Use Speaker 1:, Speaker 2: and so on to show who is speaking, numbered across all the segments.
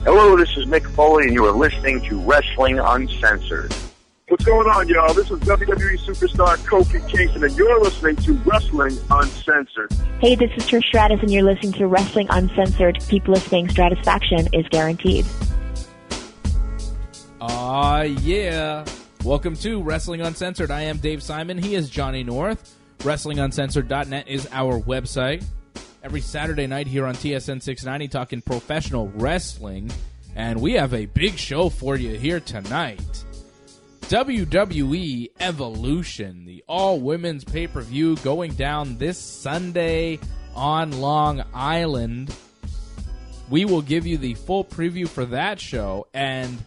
Speaker 1: Hello, this is Mick Foley, and you are listening to Wrestling Uncensored.
Speaker 2: What's going on, y'all? This is WWE superstar Kofi Kingston, and you're listening to Wrestling Uncensored.
Speaker 3: Hey, this is Trish Stratus, and you're listening to Wrestling Uncensored. Keep listening. Stratisfaction is guaranteed.
Speaker 4: Yeah. Welcome to Wrestling Uncensored. I am Dave Simon. He is Johnny North. WrestlingUncensored.net is our website. Every Saturday night here on TSN 690 talking professional wrestling. And we have a big show for you here tonight. WWE Evolution, the all-women's pay-per-view going down this Sunday on Long Island. We will give you the full preview for that show. And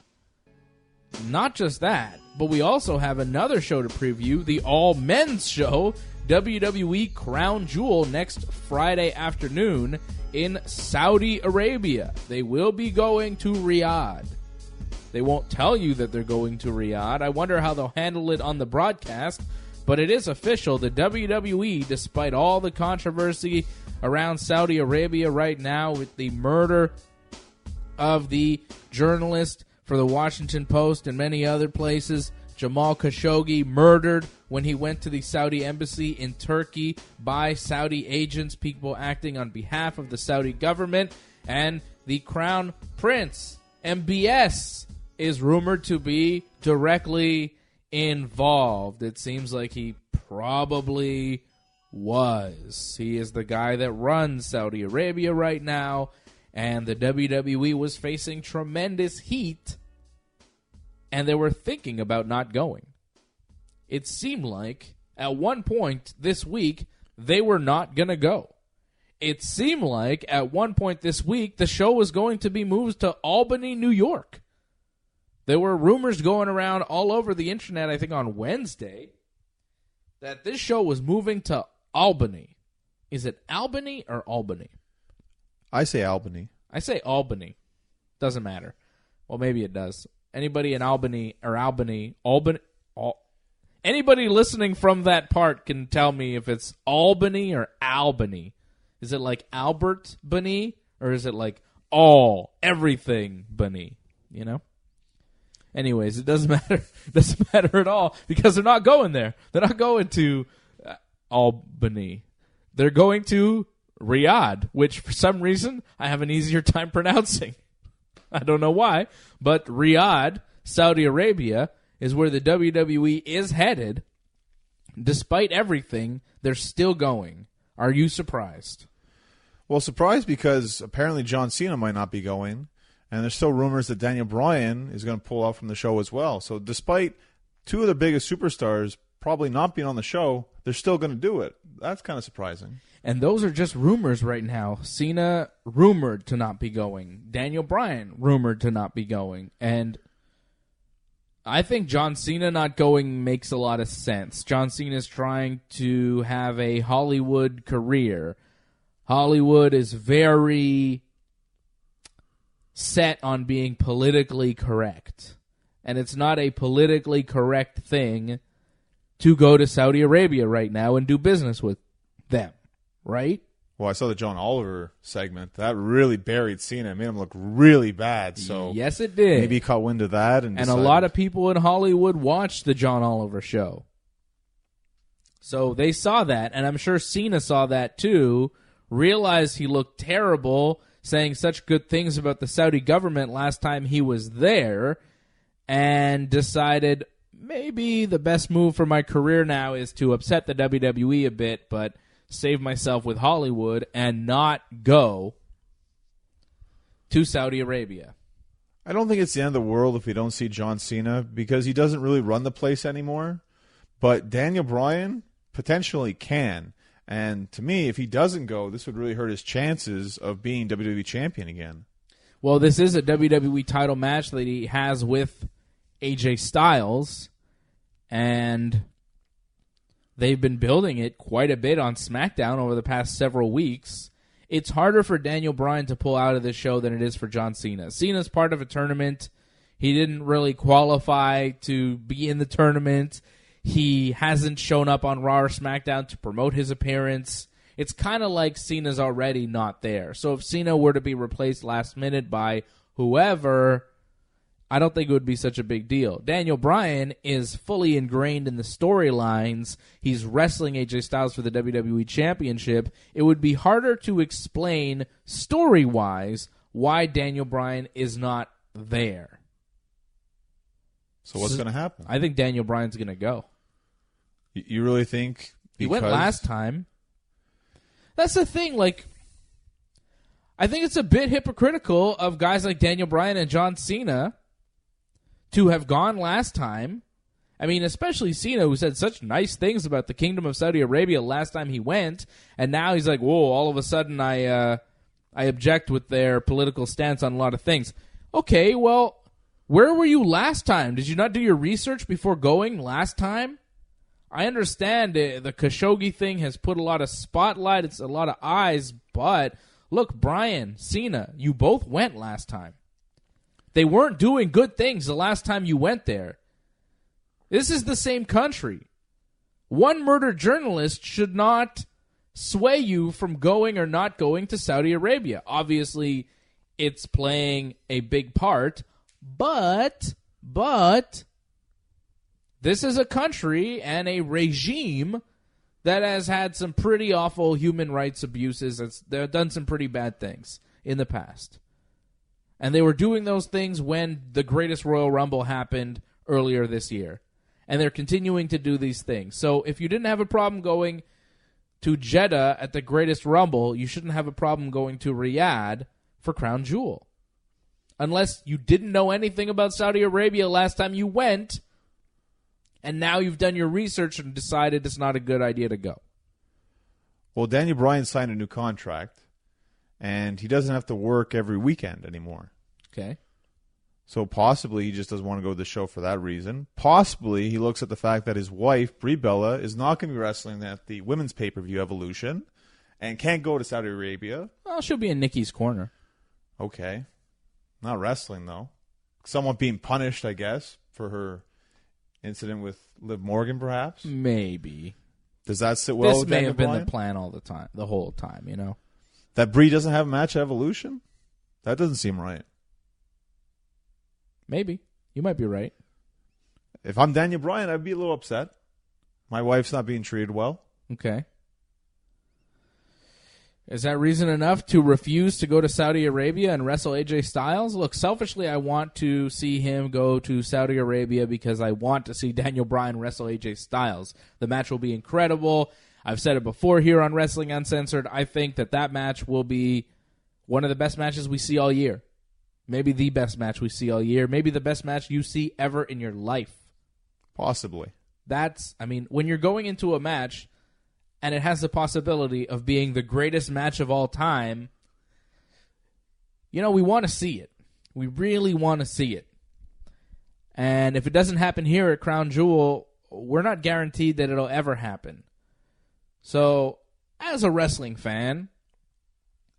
Speaker 4: not just that, but we also have another show to preview, the all-men's show, WWE Crown Jewel, next Friday afternoon in Saudi Arabia. They will be going to Riyadh. They won't tell you that they're going to Riyadh. I wonder how they'll handle it on the broadcast, but it is official. The WWE, despite all the controversy around Saudi Arabia right now with the murder of the journalist for the Washington Post and many other places, Jamal Khashoggi, murdered when he went to the Saudi embassy in Turkey by Saudi agents, people acting on behalf of the Saudi government. And the Crown Prince, MBS, is rumored to be directly involved. It seems like he probably was. He is the guy that runs Saudi Arabia right now, and the WWE was facing tremendous heat, and they were thinking about not going. It seemed like at one point this week they were not going to go. It seemed like at one point this week the show was going to be moved to Albany, New York. There were rumors going around all over the internet, I think on Wednesday, that this show was moving to Albany. Is it Albany or Albany?
Speaker 5: I say Albany.
Speaker 4: I say Albany. Doesn't matter. Well, maybe it does. Anybody in Albany, anybody listening from that part can tell me if it's Albany or Albany. Is it like Albert Bunny, or is it like everything Bunny? You know? Anyways, it doesn't matter. It doesn't matter at all because they're not going there. They're not going to Albany. They're going to Riyadh, which for some reason I have an easier time pronouncing. I don't know why, but Riyadh, Saudi Arabia, is where the WWE is headed. Despite everything, they're still going. Are you surprised?
Speaker 5: Well, surprised because apparently John Cena might not be going, and there's still rumors that Daniel Bryan is going to pull out from the show as well. So despite two of the biggest superstars probably not being on the show, they're still going to do it. That's kind of surprising.
Speaker 4: And those are just rumors right now. Cena rumored to not be going. Daniel Bryan rumored to not be going. And I think John Cena not going makes a lot of sense. John Cena is trying to have a Hollywood career. Hollywood is very set on being politically correct. And it's not a politically correct thing to go to Saudi Arabia right now and do business with them. Right?
Speaker 5: Well, I saw the John Oliver segment. That really buried Cena. It made him look really bad. So
Speaker 4: yes, it did.
Speaker 5: Maybe he caught wind of that. And
Speaker 4: a lot of people in Hollywood watched the John Oliver show. So they saw that, and I'm sure Cena saw that too, realized he looked terrible, saying such good things about the Saudi government last time he was there, and decided maybe the best move for my career now is to upset the WWE a bit, but save myself with Hollywood and not go to Saudi Arabia.
Speaker 5: I don't think it's the end of the world if we don't see John Cena because he doesn't really run the place anymore. But Daniel Bryan potentially can. And to me, if he doesn't go, this would really hurt his chances of being WWE champion again.
Speaker 4: Well, this is a WWE title match that he has with AJ Styles. And they've been building it quite a bit on SmackDown over the past several weeks. It's harder for Daniel Bryan to pull out of this show than it is for John Cena. Cena's part of a tournament. He didn't really qualify to be in the tournament. He hasn't shown up on Raw or SmackDown to promote his appearance. It's kind of like Cena's already not there. So if Cena were to be replaced last minute by whoever, I don't think it would be such a big deal. Daniel Bryan is fully ingrained in the storylines. He's wrestling AJ Styles for the WWE Championship. It would be harder to explain story-wise why Daniel Bryan is not there.
Speaker 5: So what's going to happen?
Speaker 4: I think Daniel Bryan's going to go.
Speaker 5: You really think?
Speaker 4: He went last time. That's the thing, like, I think it's a bit hypocritical of guys like Daniel Bryan and John Cena to have gone last time. I mean, especially Cena, who said such nice things about the Kingdom of Saudi Arabia last time he went, and now he's like, whoa, all of a sudden I object with their political stance on a lot of things. Okay, well, where were you last time? Did you not do your research before going last time? I understand the Khashoggi thing has put a lot of spotlight, it's a lot of eyes, but look, Bryan, Cena, you both went last time. They weren't doing good things the last time you went there. This is the same country. One murdered journalist should not sway you from going or not going to Saudi Arabia. Obviously, it's playing a big part, but this is a country and a regime that has had some pretty awful human rights abuses. They've done some pretty bad things in the past. And they were doing those things when the greatest Royal Rumble happened earlier this year. And they're continuing to do these things. So if you didn't have a problem going to Jeddah at the greatest Rumble, you shouldn't have a problem going to Riyadh for Crown Jewel. Unless you didn't know anything about Saudi Arabia last time you went, and now you've done your research and decided it's not a good idea to go.
Speaker 5: Well, Daniel Bryan signed a new contract, and he doesn't have to work every weekend anymore.
Speaker 4: Okay.
Speaker 5: So possibly he just doesn't want to go to the show for that reason. Possibly he looks at the fact that his wife, Brie Bella, is not going to be wrestling at the women's pay-per-view Evolution and can't go to Saudi Arabia.
Speaker 4: Well, she'll be in Nikki's corner.
Speaker 5: Okay. Not wrestling, though. Somewhat being punished, I guess, for her incident with Liv Morgan, perhaps?
Speaker 4: Maybe.
Speaker 5: Does that sit well with Daniel Bryan?
Speaker 4: This may have been the plan all the time, the whole time, you know?
Speaker 5: That Brie doesn't have a match at Evolution? That doesn't seem right.
Speaker 4: Maybe. You might be right.
Speaker 5: If I'm Daniel Bryan, I'd be a little upset. My wife's not being treated well.
Speaker 4: Okay. Is that reason enough to refuse to go to Saudi Arabia and wrestle AJ Styles? Look, selfishly, I want to see him go to Saudi Arabia because I want to see Daniel Bryan wrestle AJ Styles. The match will be incredible. I've said it before here on Wrestling Uncensored. I think that match will be one of the best matches we see all year. Maybe the best match we see all year. Maybe the best match you see ever in your life.
Speaker 5: Possibly.
Speaker 4: When you're going into a match and it has the possibility of being the greatest match of all time, we want to see it. We really want to see it. And if it doesn't happen here at Crown Jewel, we're not guaranteed that it'll ever happen. So, as a wrestling fan,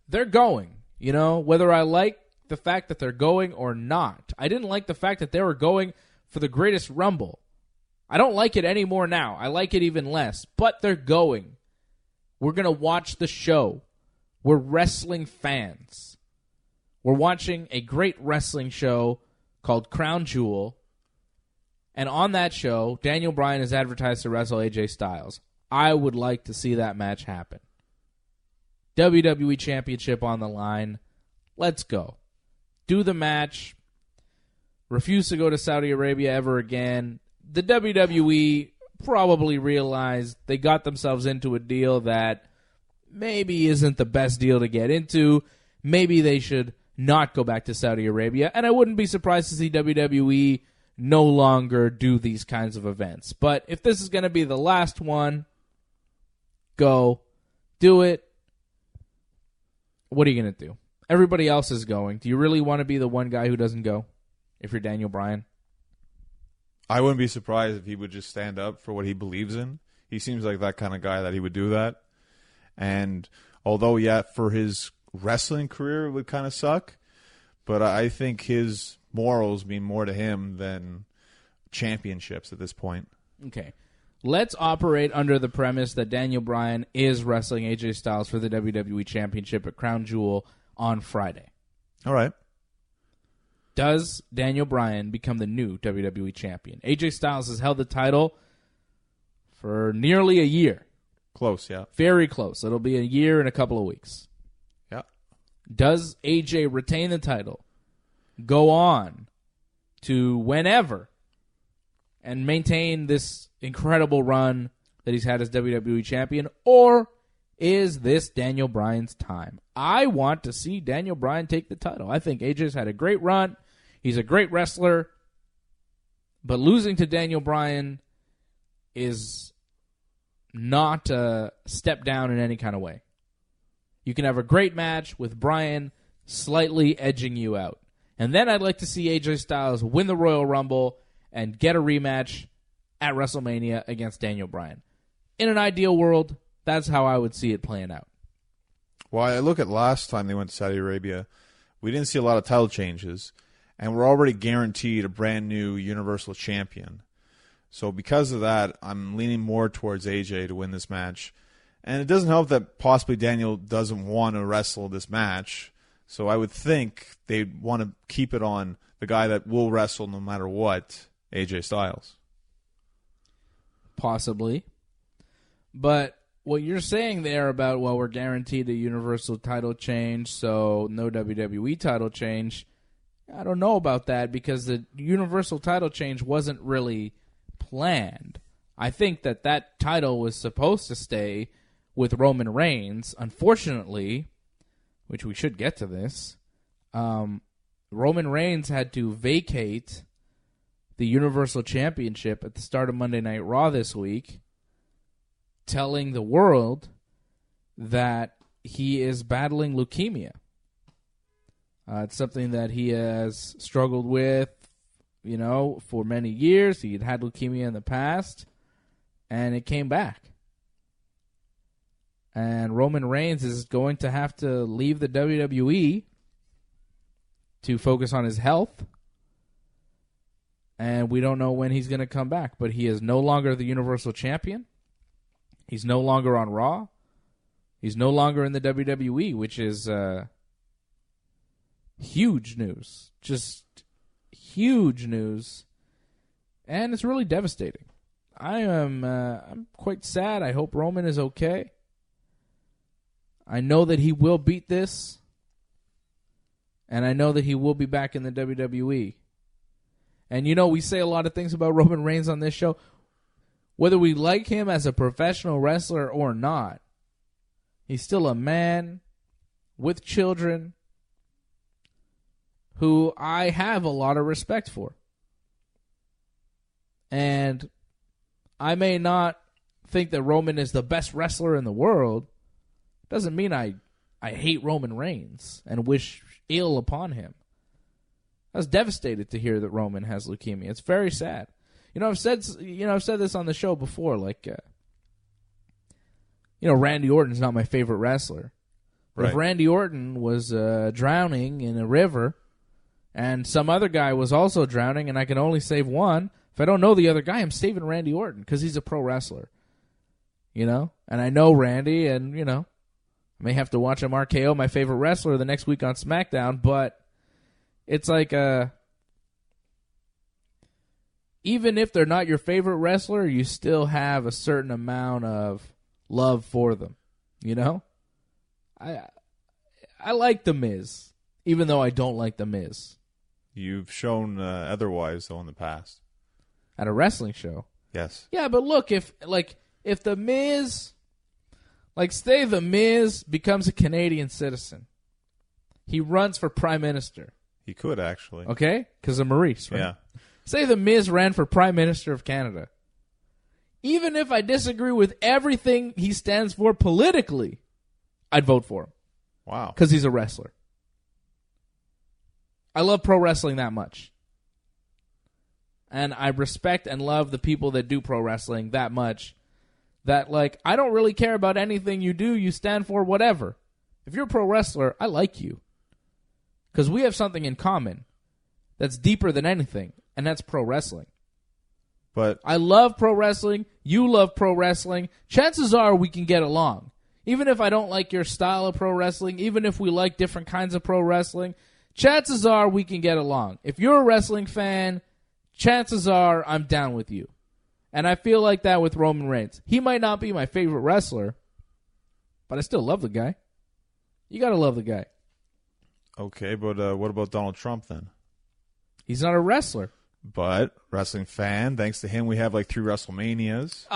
Speaker 4: they're going. Whether I like the fact that they're going or not. I didn't like the fact that they were going for the greatest Rumble. I don't like it anymore now. I like it even less. But they're going. We're going to watch the show. We're wrestling fans. We're watching a great wrestling show called Crown Jewel. And on that show, Daniel Bryan is advertised to wrestle AJ Styles. I would like to see that match happen. WWE Championship on the line. Let's go. Do the match. Refuse to go to Saudi Arabia ever again. The WWE probably realized they got themselves into a deal that maybe isn't the best deal to get into. Maybe they should not go back to Saudi Arabia. And I wouldn't be surprised to see WWE no longer do these kinds of events. But if this is going to be the last one, go. Do it. What are you going to do? Everybody else is going. Do you really want to be the one guy who doesn't go if you're Daniel Bryan?
Speaker 5: I wouldn't be surprised if he would just stand up for what he believes in. He seems like that kind of guy that he would do that. And although, for his wrestling career it would kind of suck, but I think his morals mean more to him than championships at this point.
Speaker 4: Okay. Let's operate under the premise that Daniel Bryan is wrestling AJ Styles for the WWE Championship at Crown Jewel on Friday.
Speaker 5: All right.
Speaker 4: Does Daniel Bryan become the new WWE champion? AJ Styles has held the title for nearly a year.
Speaker 5: Close, yeah.
Speaker 4: Very close. It'll be a year and a couple of weeks.
Speaker 5: Yeah.
Speaker 4: Does AJ retain the title, go on to whenever, and maintain this incredible run that he's had as WWE champion, or is this Daniel Bryan's time? I want to see Daniel Bryan take the title. I think AJ's had a great run. He's a great wrestler. But losing to Daniel Bryan is not a step down in any kind of way. You can have a great match with Bryan slightly edging you out. And then I'd like to see AJ Styles win the Royal Rumble and get a rematch at WrestleMania against Daniel Bryan. In an ideal world, that's how I would see it playing out.
Speaker 5: Well, I look at last time they went to Saudi Arabia, we didn't see a lot of title changes, and we're already guaranteed a brand new Universal Champion. So because of that, I'm leaning more towards AJ to win this match. And it doesn't help that possibly Daniel doesn't want to wrestle this match. So I would think they'd want to keep it on the guy that will wrestle no matter what, AJ Styles.
Speaker 4: Possibly. But what you're saying there about, well, we're guaranteed a Universal title change, so no WWE title change, I don't know about that because the Universal title change wasn't really planned. I think that title was supposed to stay with Roman Reigns. Unfortunately, which we should get to this, Roman Reigns had to vacate the Universal Championship at the start of Monday Night Raw this week, telling the world that he is battling leukemia. It's something that he has struggled with, for many years. He had leukemia in the past, and it came back. And Roman Reigns is going to have to leave the WWE to focus on his health. And we don't know when he's going to come back. But he is no longer the Universal Champion. He's no longer on Raw. He's no longer in the WWE, which is huge news. Just huge news. And it's really devastating. I'm quite sad. I hope Roman is okay. I know that he will beat this. And I know that he will be back in the WWE. And we say a lot of things about Roman Reigns on this show. Whether we like him as a professional wrestler or not, he's still a man with children who I have a lot of respect for. And I may not think that Roman is the best wrestler in the world. Doesn't mean I hate Roman Reigns and wish ill upon him. I was devastated to hear that Roman has leukemia. It's very sad. I've said this on the show before. Randy Orton's not my favorite wrestler. But if Randy Orton was drowning in a river, and some other guy was also drowning, and I can only save one, if I don't know the other guy, I'm saving Randy Orton because he's a pro wrestler. And I know Randy, and I may have to watch him RKO my favorite wrestler the next week on SmackDown, but it's like even if they're not your favorite wrestler, you still have a certain amount of love for them. I like The Miz, even though I don't like The Miz.
Speaker 5: You've shown otherwise, though, in the past.
Speaker 4: At a wrestling show?
Speaker 5: Yes.
Speaker 4: Yeah, but look, if The Miz, say The Miz becomes a Canadian citizen. He runs for Prime Minister.
Speaker 5: He could, actually.
Speaker 4: Okay? Because of Maurice, right?
Speaker 5: Yeah.
Speaker 4: Say The Miz ran for Prime Minister of Canada. Even if I disagree with everything he stands for politically, I'd vote for him.
Speaker 5: Wow.
Speaker 4: Because he's a wrestler. I love pro wrestling that much. And I respect and love the people that do pro wrestling that much. That, I don't really care about anything you do, you stand for, whatever. If you're a pro wrestler, I like you. Because we have something in common that's deeper than anything, and that's pro wrestling.
Speaker 5: But
Speaker 4: I love pro wrestling. You love pro wrestling. Chances are we can get along. Even if I don't like your style of pro wrestling, even if we like different kinds of pro wrestling, chances are we can get along. If you're a wrestling fan, chances are I'm down with you. And I feel like that with Roman Reigns. He might not be my favorite wrestler, but I still love the guy. You got to love the guy.
Speaker 5: Okay, but what about Donald Trump then?
Speaker 4: He's not a wrestler.
Speaker 5: But wrestling fan, thanks to him, we have like 3 WrestleManias.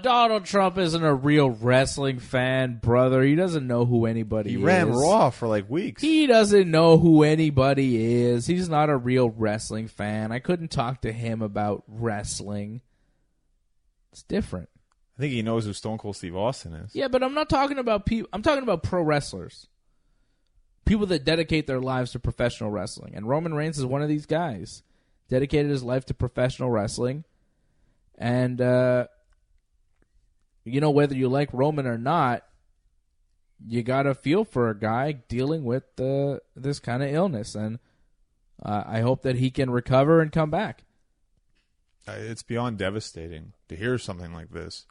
Speaker 4: Donald Trump isn't a real wrestling fan, brother. He doesn't know who anybody is.
Speaker 5: He ran Raw for like weeks.
Speaker 4: He doesn't know who anybody is. He's not a real wrestling fan. I couldn't talk to him about wrestling. It's different.
Speaker 5: I think he knows who Stone Cold Steve Austin is.
Speaker 4: Yeah, but I'm not talking about people. I'm talking about pro wrestlers. People that dedicate their lives to professional wrestling. And Roman Reigns is one of these guys. Dedicated his life to professional wrestling. And, whether you like Roman or not, you got to feel for a guy dealing with this kind of illness. And I hope that he can recover and come back.
Speaker 5: It's beyond devastating to hear something like this.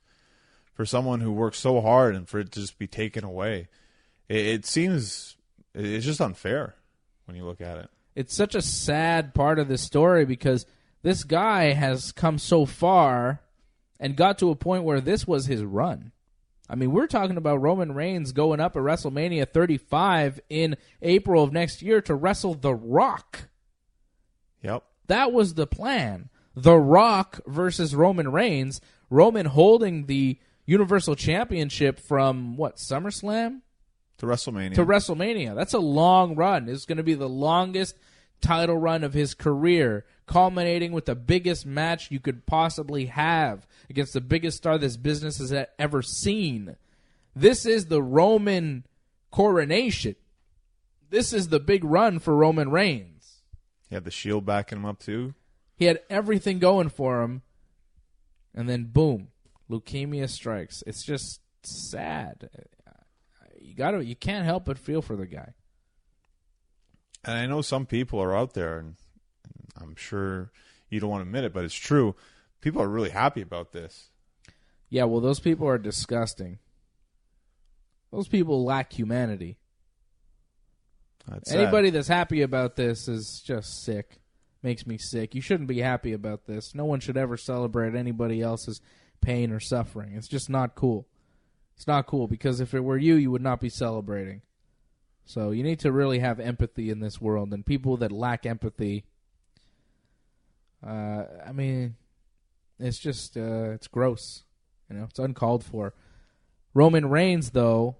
Speaker 5: For someone who works so hard and for it to just be taken away. It seems... It's just unfair when you look at it.
Speaker 4: It's such a sad part of this story because this guy has come so far and got to a point where this was his run. I mean, we're talking about Roman Reigns going up at WrestleMania 35 in April of next year to wrestle The Rock.
Speaker 5: Yep.
Speaker 4: That was the plan. The Rock versus Roman Reigns. Roman holding the Universal Championship from, SummerSlam?
Speaker 5: To WrestleMania.
Speaker 4: To WrestleMania. That's a long run. It's going to be the longest title run of his career, culminating with the biggest match you could possibly have against the biggest star this business has ever seen. This is the Roman coronation. This is the big run for Roman Reigns.
Speaker 5: He had the Shield backing him up, too.
Speaker 4: He had everything going for him, and then boom, leukemia strikes. It's just sad. You can't help but feel for the guy.
Speaker 5: And I know some people are out there, and I'm sure you don't want to admit it, but it's true. People are really happy about this.
Speaker 4: Yeah, well, those people are disgusting. Those people lack humanity.
Speaker 5: That's
Speaker 4: Anybody that's happy about this is just sick. Makes me sick. You shouldn't be happy about this. No one should ever celebrate anybody else's pain or suffering. It's just not cool. It's not cool because if it were you, you would not be celebrating. So you need to really have empathy in this world. And people that lack empathy, it's just, it's gross. It's uncalled for. Roman Reigns, though,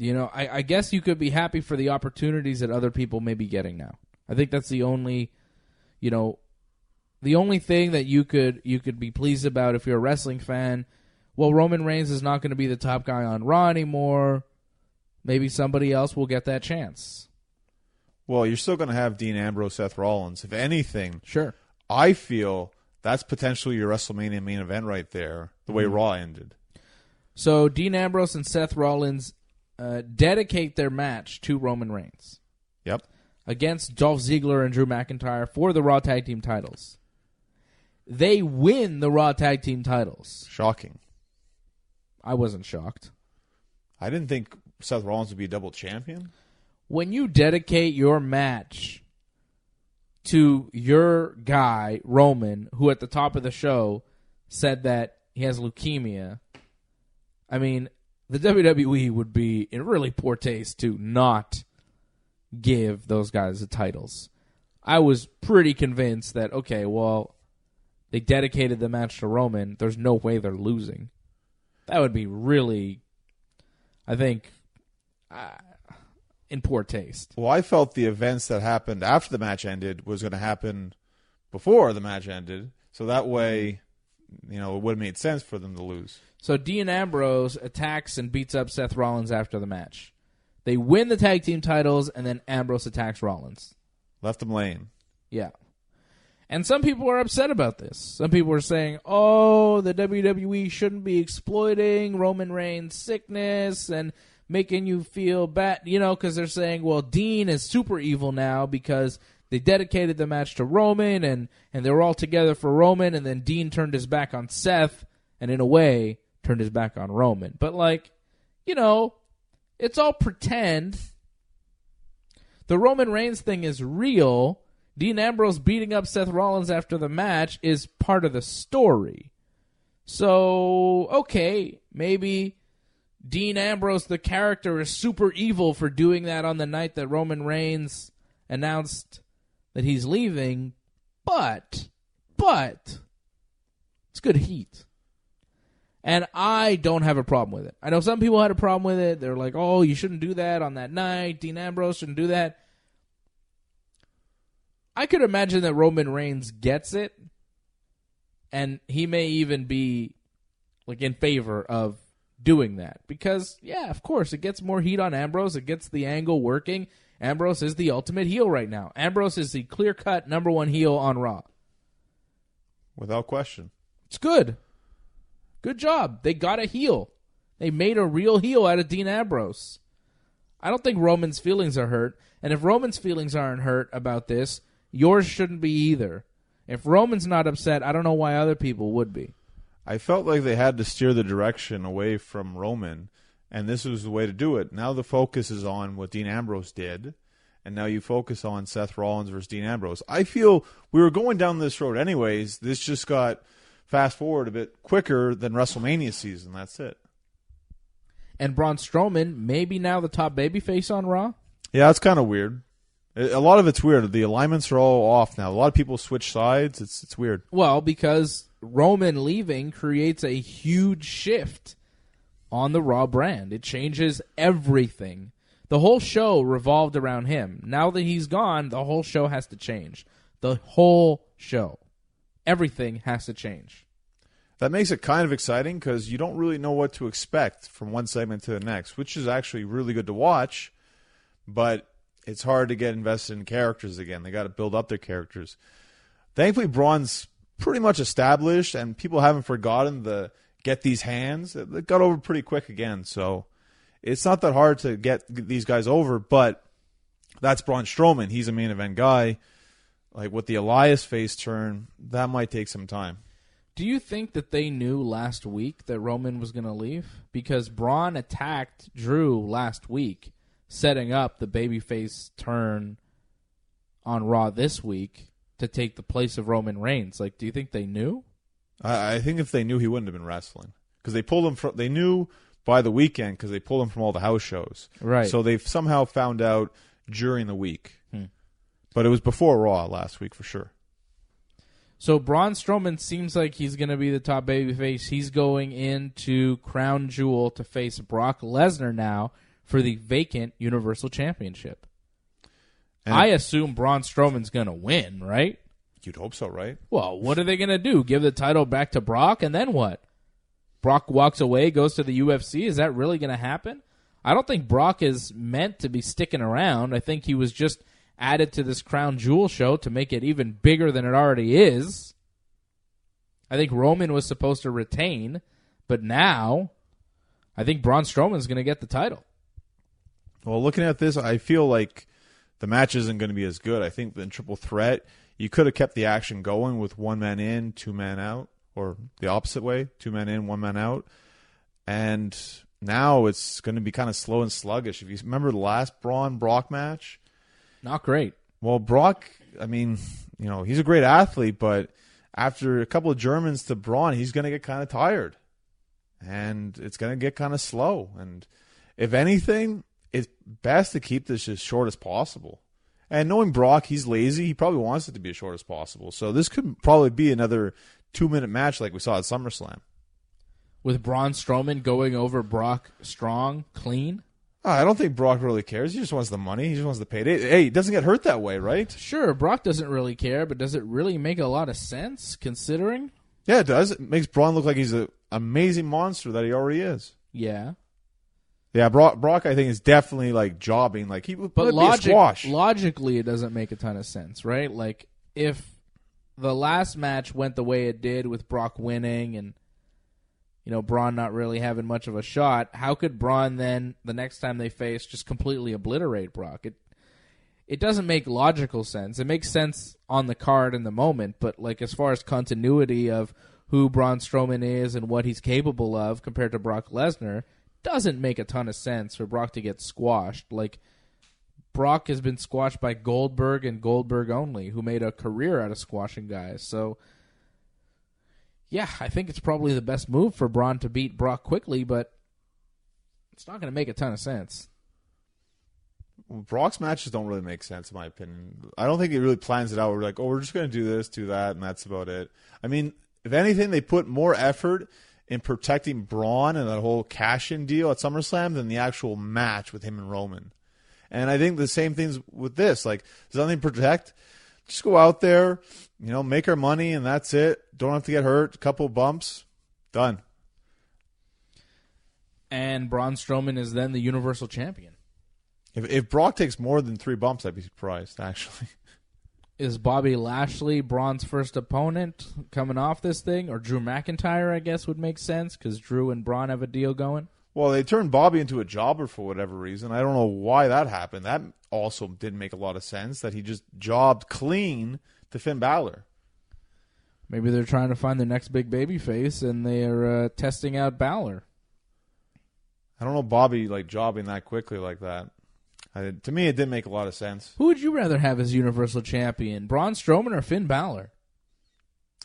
Speaker 4: I guess you could be happy for the opportunities that other people may be getting now. I think that's the only, the only thing that you could be pleased about if you're a wrestling fan. Well, Roman Reigns is not going to be the top guy on Raw anymore. Maybe somebody else will get that chance.
Speaker 5: Well, you're still going to have Dean Ambrose, Seth Rollins. If anything,
Speaker 4: sure.
Speaker 5: I feel that's potentially your WrestleMania main event right there, the way Raw ended.
Speaker 4: So Dean Ambrose and Seth Rollins dedicate their match to Roman Reigns.
Speaker 5: Yep.
Speaker 4: Against Dolph Ziggler and Drew McIntyre for the Raw Tag Team titles. They win the Raw Tag Team titles.
Speaker 5: Shocking.
Speaker 4: I wasn't shocked.
Speaker 5: I didn't think Seth Rollins would be a double champion.
Speaker 4: When you dedicate your match to your guy, Roman, who at the top of the show said that he has leukemia, I mean, the WWE would be in really poor taste to not give those guys the titles. I was pretty convinced that, okay, well, they dedicated the match to Roman. There's no way they're losing. That would be really, I think, in poor taste.
Speaker 5: Well, I felt the events that happened after the match ended was going to happen before the match ended. So that way, it would have made sense for them to lose.
Speaker 4: So Dean Ambrose attacks and beats up Seth Rollins after the match. They win the tag team titles, and then Ambrose attacks Rollins.
Speaker 5: Left them laying.
Speaker 4: Yeah. And some people are upset about this. Some people are saying, oh, the WWE shouldn't be exploiting Roman Reigns' sickness and making you feel bad, because they're saying, well, Dean is super evil now because they dedicated the match to Roman and they were all together for Roman, and then Dean turned his back on Seth and, in a way, turned his back on Roman. But, it's all pretend. The Roman Reigns thing is real. Dean Ambrose beating up Seth Rollins after the match is part of the story. So, okay, maybe Dean Ambrose, the character, is super evil for doing that on the night that Roman Reigns announced that he's leaving, but it's good heat. And I don't have a problem with it. I know some people had a problem with it. They're like, oh, you shouldn't do that on that night. Dean Ambrose shouldn't do that. I could imagine that Roman Reigns gets it, and he may even be like in favor of doing that. Because, yeah, of course, it gets more heat on Ambrose. It gets the angle working. Ambrose is the ultimate heel right now. Ambrose is the clear-cut number one heel on Raw.
Speaker 5: Without question.
Speaker 4: It's good. Good job. They got a heel. They made a real heel out of Dean Ambrose. I don't think Roman's feelings are hurt. And if Roman's feelings aren't hurt about this, yours shouldn't be either. If Roman's not upset, I don't know why other people would be.
Speaker 5: I felt like they had to steer the direction away from Roman, and this was the way to do it. Now the focus is on what Dean Ambrose did, and now you focus on Seth Rollins versus Dean Ambrose. I feel we were going down this road anyways. This just got fast forward a bit quicker than WrestleMania season. That's it.
Speaker 4: And Braun Strowman, maybe now the top babyface on Raw?
Speaker 5: Yeah, it's kind of weird. A lot of it's weird. The alignments are all off now. A lot of people switch sides. It's weird.
Speaker 4: Well, because Roman leaving creates a huge shift on the Raw brand. It changes everything. The whole show revolved around him. Now that he's gone, the whole show has to change. The whole show. Everything has to change.
Speaker 5: That makes it kind of exciting because you don't really know what to expect from one segment to the next, which is actually really good to watch, but it's hard to get invested in characters again. They got to build up their characters. Thankfully, Braun's pretty much established, and people haven't forgotten the get these hands. It got over pretty quick again, so it's not that hard to get these guys over, but that's Braun Strowman. He's a main event guy. Like with the Elias face turn, that might take some time.
Speaker 4: Do you think that they knew last week that Roman was going to leave? Because Braun attacked Drew last week, setting up the babyface turn on Raw this week to take the place of Roman Reigns. Like, do you think they knew?
Speaker 5: I think if they knew, he wouldn't have been wrestling because they pulled him from. They knew by the weekend because they pulled him from all the house shows.
Speaker 4: Right.
Speaker 5: So they've somehow found out during the week. But it was before Raw last week for sure.
Speaker 4: So Braun Strowman seems like he's going to be the top babyface. He's going into Crown Jewel to face Brock Lesnar now for the vacant Universal Championship. And I assume Braun Strowman's going to win, right?
Speaker 5: You'd hope so, right?
Speaker 4: Well, what are they going to do? Give the title back to Brock, and then what? Brock walks away, goes to the UFC? Is that really going to happen? I don't think Brock is meant to be sticking around. I think he was just added to this Crown Jewel show to make it even bigger than it already is. I think Roman was supposed to retain, but now I think Braun Strowman's going to get the title.
Speaker 5: Well, looking at this, I feel like the match isn't going to be as good. I think in Triple Threat, you could have kept the action going with one man in, two man out, or the opposite way, two men in, one man out. And now it's going to be kind of slow and sluggish. If you remember the last Braun-Brock match,
Speaker 4: not great.
Speaker 5: Well, Brock, I mean, you know, he's a great athlete, but after a couple of Germans to Braun, he's going to get kind of tired. And it's going to get kind of slow. And if anything, it's best to keep this as short as possible. And knowing Brock, he's lazy. He probably wants it to be as short as possible. So this could probably be another 2-minute match like we saw at SummerSlam.
Speaker 4: With Braun Strowman going over Brock strong, clean?
Speaker 5: I don't think Brock really cares. He just wants the money. He just wants the payday. Hey, he doesn't get hurt that way, right?
Speaker 4: Sure, Brock doesn't really care, but does it really make a lot of sense, considering?
Speaker 5: Yeah, it does. It makes Braun look like he's an amazing monster that he already is.
Speaker 4: Yeah.
Speaker 5: Yeah, Brock, I think, is definitely, like, jobbing. Like, he would be a squash.
Speaker 4: Logically, it doesn't make a ton of sense, right? Like, if the last match went the way it did with Brock winning and, you know, Braun not really having much of a shot, how could Braun then, the next time they face, just completely obliterate Brock? It doesn't make logical sense. It makes sense on the card in the moment, but like as far as continuity of who Braun Strowman is and what he's capable of compared to Brock Lesnar, doesn't make a ton of sense for Brock to get squashed. Like, Brock has been squashed by Goldberg and Goldberg only, who made a career out of squashing guys. So, yeah, I think it's probably the best move for Braun to beat Brock quickly, but it's not going to make a ton of sense.
Speaker 5: Brock's matches don't really make sense, in my opinion. I don't think he really plans it out. We're like, we're just going to do this, do that, and that's about it. I mean, if anything, they put more effort in protecting Braun and that whole cash-in deal at SummerSlam than the actual match with him and Roman. And I think the same thing's with this. Like, there's nothing to protect. Just go out there, make our money, and that's it. Don't have to get hurt. A couple bumps. Done.
Speaker 4: And Braun Strowman is then the Universal Champion.
Speaker 5: If Brock takes more than 3 bumps, I'd be surprised, actually.
Speaker 4: Is Bobby Lashley Braun's first opponent coming off this thing? Or Drew McIntyre, I guess, would make sense, because Drew and Braun have a deal going.
Speaker 5: Well, they turned Bobby into a jobber for whatever reason. I don't know why that happened. That also didn't make a lot of sense, that he just jobbed clean to Finn Balor.
Speaker 4: Maybe they're trying to find their next big baby face, and they're testing out Balor.
Speaker 5: I don't know Bobby jobbing that quickly like that. To me, it didn't make a lot of sense.
Speaker 4: Who would you rather have as Universal Champion, Braun Strowman or Finn Balor?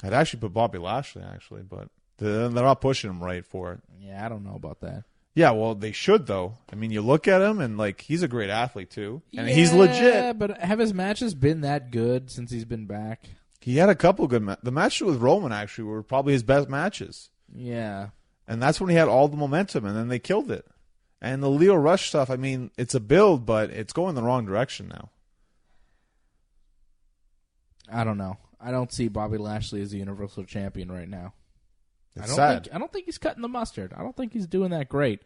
Speaker 5: I'd actually put Bobby Lashley, but they're not pushing him right for it.
Speaker 4: Yeah, I don't know about that.
Speaker 5: Yeah, well, they should, though. I mean, you look at him, and, he's a great athlete, too. And he's legit.
Speaker 4: Yeah, but have his matches been that good since he's been back?
Speaker 5: He had a couple good matches. The matches with Roman, actually, were probably his best matches.
Speaker 4: Yeah.
Speaker 5: And that's when he had all the momentum, and then they killed it. And the Leo Rush stuff, I mean, it's a build, but it's going the wrong direction now.
Speaker 4: I don't know. I don't see Bobby Lashley as the Universal Champion right now.
Speaker 5: It's sad.
Speaker 4: I don't think he's cutting the mustard. I don't think he's doing that great.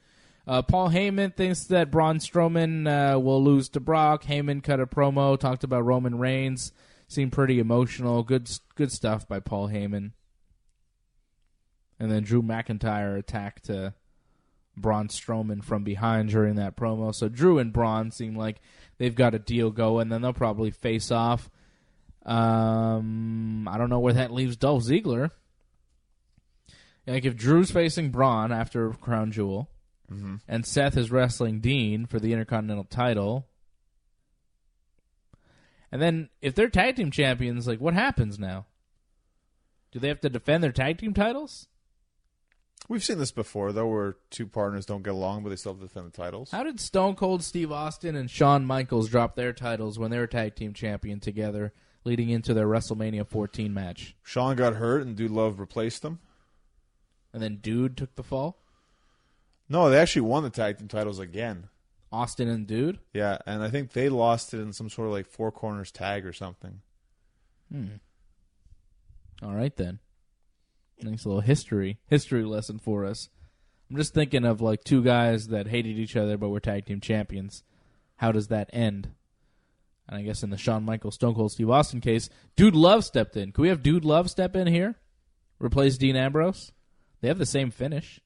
Speaker 4: Paul Heyman thinks that Braun Strowman will lose to Brock. Heyman cut a promo, talked about Roman Reigns. Seemed pretty emotional. Good stuff by Paul Heyman. And then Drew McIntyre attacked Braun Strowman from behind during that promo. So Drew and Braun seem like they've got a deal going. Then they'll probably face off. I don't know where that leaves Dolph Ziggler. Like if Drew's facing Braun after Crown Jewel, and Seth is wrestling Dean for the Intercontinental title, and then if they're tag team champions, what happens now? Do they have to defend their tag team titles?
Speaker 5: We've seen this before, though, where two partners don't get along, but they still have to defend the titles.
Speaker 4: How did Stone Cold Steve Austin and Shawn Michaels drop their titles when they were tag team champion together, leading into their WrestleMania 14 match?
Speaker 5: Shawn got hurt, and Dude Love replaced them.
Speaker 4: And then Dude took the fall?
Speaker 5: No, they actually won the tag team titles again.
Speaker 4: Austin and Dude?
Speaker 5: Yeah, and I think they lost it in some sort of four corners tag or something.
Speaker 4: All right, then. Nice little history lesson for us. I'm just thinking of two guys that hated each other but were tag team champions. How does that end? And I guess in the Shawn Michaels, Stone Cold Steve Austin case, Dude Love stepped in. Can we have Dude Love step in here? Replace Dean Ambrose? They have the same finish,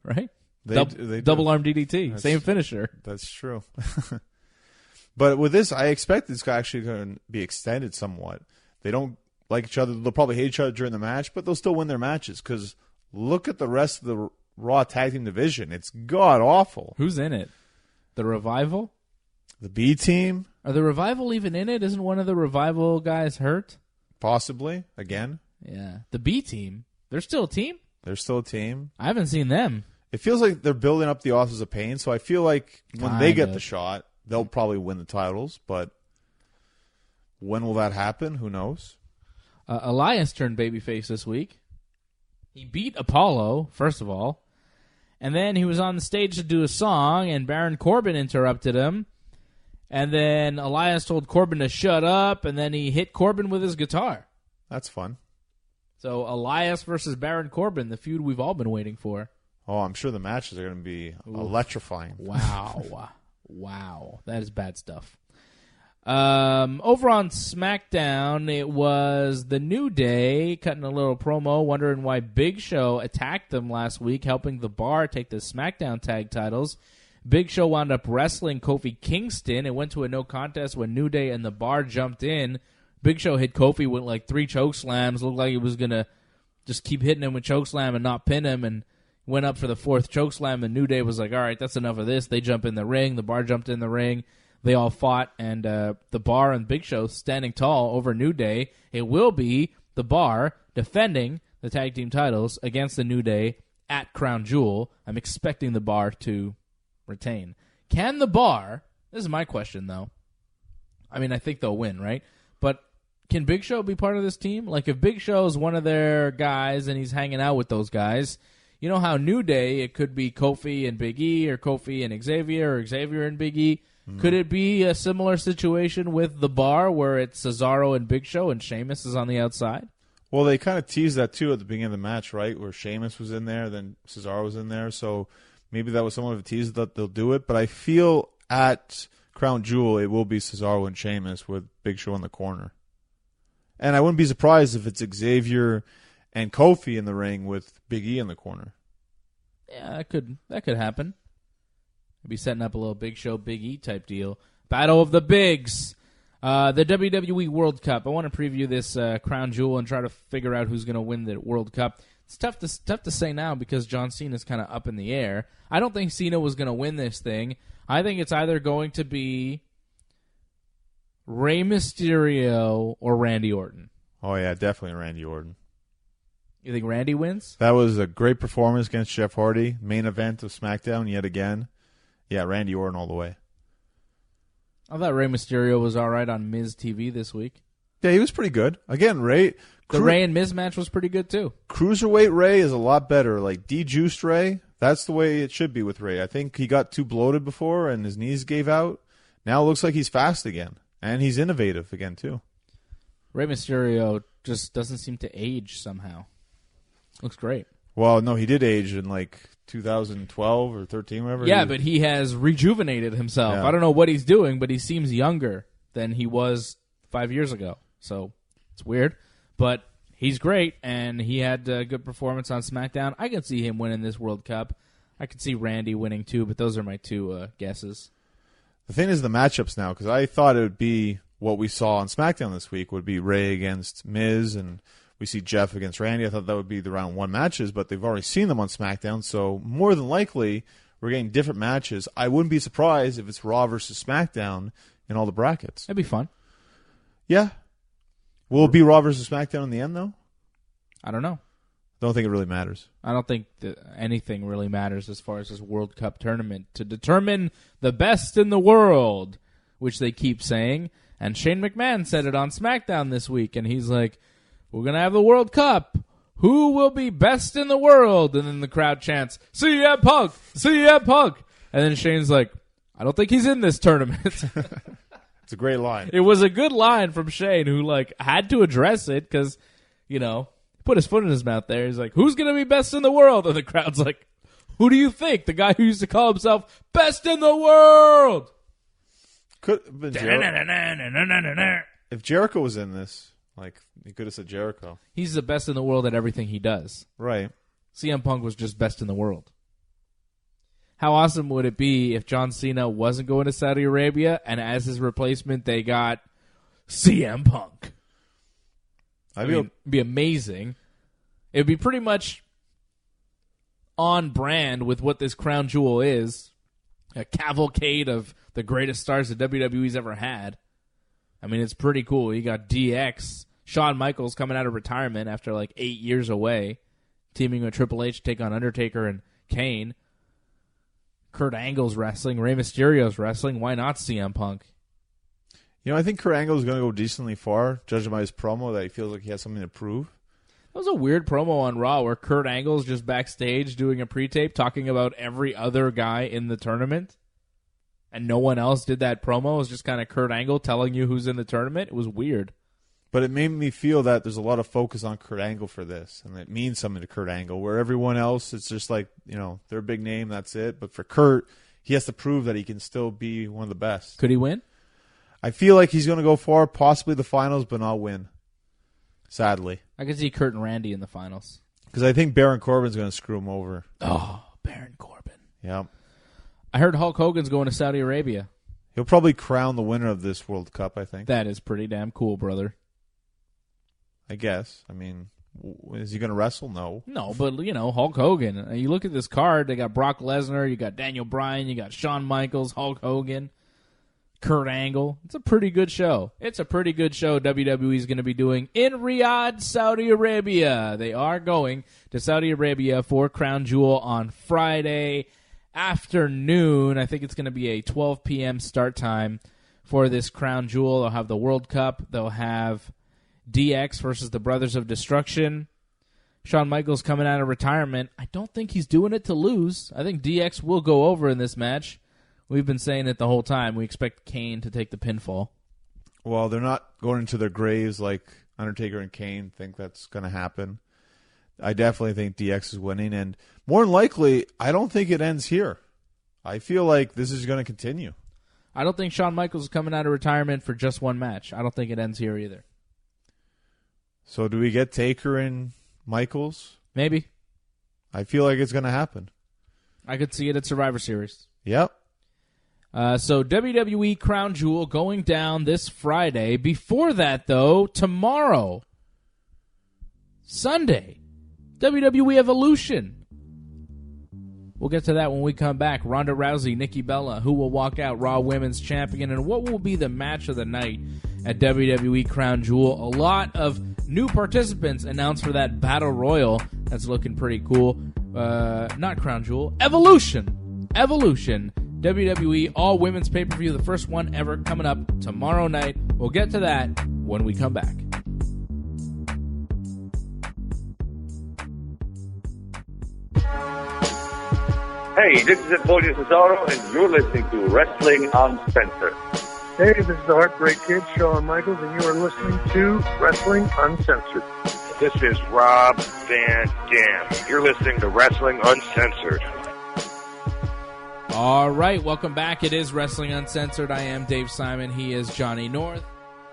Speaker 4: right?
Speaker 5: They
Speaker 4: double arm DDT, same finisher.
Speaker 5: That's true. But with this, I expect it's actually going to be extended somewhat. They don't like each other. They'll probably hate each other during the match, but they'll still win their matches because look at the rest of the Raw Tag Team division. It's god-awful.
Speaker 4: Who's in it? The Revival?
Speaker 5: The B Team?
Speaker 4: Are the Revival even in it? Isn't one of the Revival guys hurt?
Speaker 5: Possibly. Again.
Speaker 4: Yeah. The B Team? They're still a team?
Speaker 5: They're still a team.
Speaker 4: I haven't seen them.
Speaker 5: It feels like they're building up the Authors of Pain, so I feel like when they get the shot, they'll probably win the titles, but when will that happen? Who knows?
Speaker 4: Elias turned babyface this week. He beat Apollo, first of all, and then he was on the stage to do a song, and Baron Corbin interrupted him, and then Elias told Corbin to shut up, and then he hit Corbin with his guitar.
Speaker 5: That's fun.
Speaker 4: So Elias versus Baron Corbin, the feud we've all been waiting for.
Speaker 5: Oh, I'm sure the matches are going to be electrifying.
Speaker 4: Wow. Wow. That is bad stuff. Over on SmackDown, it was the New Day cutting a little promo, wondering why Big Show attacked them last week, helping the Bar take the SmackDown tag titles. Big Show wound up wrestling Kofi Kingston. It went to a no contest when New Day and the Bar jumped in. Big Show hit Kofi with 3 choke slams. Looked like he was going to just keep hitting him with choke slam and not pin him, and went up for the 4th choke slam. And New Day was like, all right, that's enough of this. They jump in the ring. The Bar jumped in the ring. they all fought, and the Bar and Big Show standing tall over New Day. It will be the Bar defending the tag team titles against the New Day at Crown Jewel. I'm expecting the Bar to retain. Can the Bar, this is my question though, I mean, I think they'll win, right? But can Big Show be part of this team? Like, if Big Show is one of their guys and he's hanging out with those guys, you know how New Day, it could be Kofi and Big E, or Kofi and Xavier, or Xavier and Big E. Could it be a similar situation with the Bar where it's Cesaro and Big Show and Sheamus is on the outside?
Speaker 5: Well, they kind of teased that too at the beginning of the match, right? Where Sheamus was in there, then Cesaro was in there. So maybe that was somewhat of a tease that they'll do it. But I feel at Crown Jewel, it will be Cesaro and Sheamus with Big Show in the corner. And I wouldn't be surprised if it's Xavier and Kofi in the ring with Big E in the corner.
Speaker 4: Yeah, that could happen. Be setting up a little Big Show, Big E type deal. Battle of the Bigs. The WWE World Cup. I want to preview this Crown Jewel and try to figure out who's going to win the World Cup. It's tough to say now because John Cena's kind of up in the air. I don't think Cena was going to win this thing. I think it's either going to be Rey Mysterio or Randy Orton.
Speaker 5: Oh, yeah, definitely Randy Orton.
Speaker 4: You think Randy wins?
Speaker 5: That was a great performance against Jeff Hardy. Main event of SmackDown yet again. Yeah, Randy Orton all the way.
Speaker 4: I thought Rey Mysterio was all right on Miz TV this week.
Speaker 5: Yeah, he was pretty good. Again, Rey...
Speaker 4: The Rey and Miz match was pretty good, too.
Speaker 5: Cruiserweight Rey is a lot better. Like, de-juiced Rey, that's the way it should be with Rey. I think he got too bloated before and his knees gave out. Now it looks like he's fast again. And he's innovative again, too.
Speaker 4: Rey Mysterio just doesn't seem to age somehow. Looks great.
Speaker 5: Well, no, he did age in, like, 2012 or 13, whatever.
Speaker 4: Yeah, but he has rejuvenated himself.
Speaker 5: Yeah.
Speaker 4: I don't know what he's doing, but he seems younger than he was 5 years ago. So it's weird. But he's great, and he had a good performance on SmackDown. I can see him winning this World Cup. I can see Randy winning, too, but those are my two guesses.
Speaker 5: The thing is the matchups now, because I thought it would be what we saw on SmackDown this week would be Rey against Miz, and we see Jeff against Randy. I thought that would be the round one matches, but they've already seen them on SmackDown, so more than likely we're getting different matches. I wouldn't be surprised if it's Raw versus SmackDown in all the brackets.
Speaker 4: That'd be fun.
Speaker 5: Yeah. Will it be Raw versus SmackDown in the end, though?
Speaker 4: I don't know.
Speaker 5: Don't think it really matters.
Speaker 4: I don't think that anything really matters as far as this World Cup tournament to determine the best in the world, which they keep saying. And Shane McMahon said it on SmackDown this week, and he's like, we're going to have the World Cup. Who will be best in the world? And then the crowd chants, CM Punk! CM Punk! And then Shane's like, I don't think he's in this tournament.
Speaker 5: It's a great line.
Speaker 4: It was a good line from Shane, who like had to address it because, you know, put his foot in his mouth there. He's like, who's going to be best in the world? And the crowd's like, who do you think? The guy who used to call himself best in the world.
Speaker 5: Could have been if Jericho was in this, like, he could have said Jericho.
Speaker 4: He's the best in the world at everything he does.
Speaker 5: Right.
Speaker 4: CM Punk was just best in the world. How awesome would it be if John Cena wasn't going to Saudi Arabia and as his replacement they got CM Punk? It'd be amazing. It would be pretty much on brand with what this Crown Jewel is. A cavalcade of the greatest stars that WWE's ever had. I mean, it's pretty cool. You got DX, Shawn Michaels coming out of retirement after like 8 years away, teaming with Triple H to take on Undertaker and Kane. Kurt Angle's wrestling, Rey Mysterio's wrestling. Why not CM Punk?
Speaker 5: You know, I think Kurt Angle is going to go decently far, judging by his promo, that he feels like he has something to prove.
Speaker 4: That was a weird promo on Raw where Kurt Angle's just backstage doing a pre-tape talking about every other guy in the tournament. And no one else did that promo. It was just kind of Kurt Angle telling you who's in the tournament. It was weird.
Speaker 5: But it made me feel that there's a lot of focus on Kurt Angle for this, and it means something to Kurt Angle, where everyone else, it's just like, you know, they're a big name, that's it. But for Kurt, he has to prove that he can still be one of the best.
Speaker 4: Could he win?
Speaker 5: I feel like he's going to go far, possibly the finals, but not win. Sadly.
Speaker 4: I could see Kurt and Randy in the finals.
Speaker 5: Because I think Baron Corbin's going to screw him over.
Speaker 4: Oh, Baron Corbin.
Speaker 5: Yeah.
Speaker 4: I heard Hulk Hogan's going to Saudi Arabia.
Speaker 5: He'll probably crown the winner of this World Cup, I think.
Speaker 4: That is pretty damn cool, brother.
Speaker 5: I guess. I mean, is he going to wrestle? No.
Speaker 4: No, but, you know, Hulk Hogan. You look at this card, they got Brock Lesnar, you got Daniel Bryan, you got Shawn Michaels, Hulk Hogan. Kurt Angle. It's a pretty good show. It's a pretty good show WWE is going to be doing in Riyadh, Saudi Arabia. They are going to Saudi Arabia for Crown Jewel on Friday afternoon. I think it's going to be a 12 p.m. start time for this Crown Jewel. They'll have the World Cup. They'll have DX versus the Brothers of Destruction. Shawn Michaels coming out of retirement. I don't think he's doing it to lose. I think DX will go over in this match. We've been saying it the whole time. We expect Kane to take the pinfall.
Speaker 5: Well, they're not going into their graves like Undertaker and Kane think that's going to happen. I definitely think DX is winning, and more than likely, I don't think it ends here. I feel like this is going to continue.
Speaker 4: I don't think Shawn Michaels is coming out of retirement for just one match. I don't think it ends here either.
Speaker 5: So do we get Taker and Michaels?
Speaker 4: Maybe.
Speaker 5: I feel like it's going to happen.
Speaker 4: I could see it at Survivor Series.
Speaker 5: Yep.
Speaker 4: So WWE Crown Jewel going down this Friday. Before that, though, tomorrow, Sunday, WWE Evolution. We'll get to that when we come back. Ronda Rousey, Nikki Bella, who will walk out Raw Women's Champion, and what will be the match of the night at WWE Crown Jewel. A lot of new participants announced for that Battle Royal. That's looking pretty cool. Not Crown Jewel. Evolution. WWE All Women's Pay-Per-View, the first one ever, coming up tomorrow night. We'll get to that when we come back.
Speaker 1: Hey, this is Emporio Cesaro, and you're listening to Wrestling Uncensored.
Speaker 2: Hey, this is the Heartbreak Kid, Shawn Michaels, and you are listening to Wrestling Uncensored.
Speaker 6: This is Rob Van Dam. You're listening to Wrestling Uncensored.
Speaker 4: All right, welcome back. It is Wrestling Uncensored. I am Dave Simon. He is Johnny North.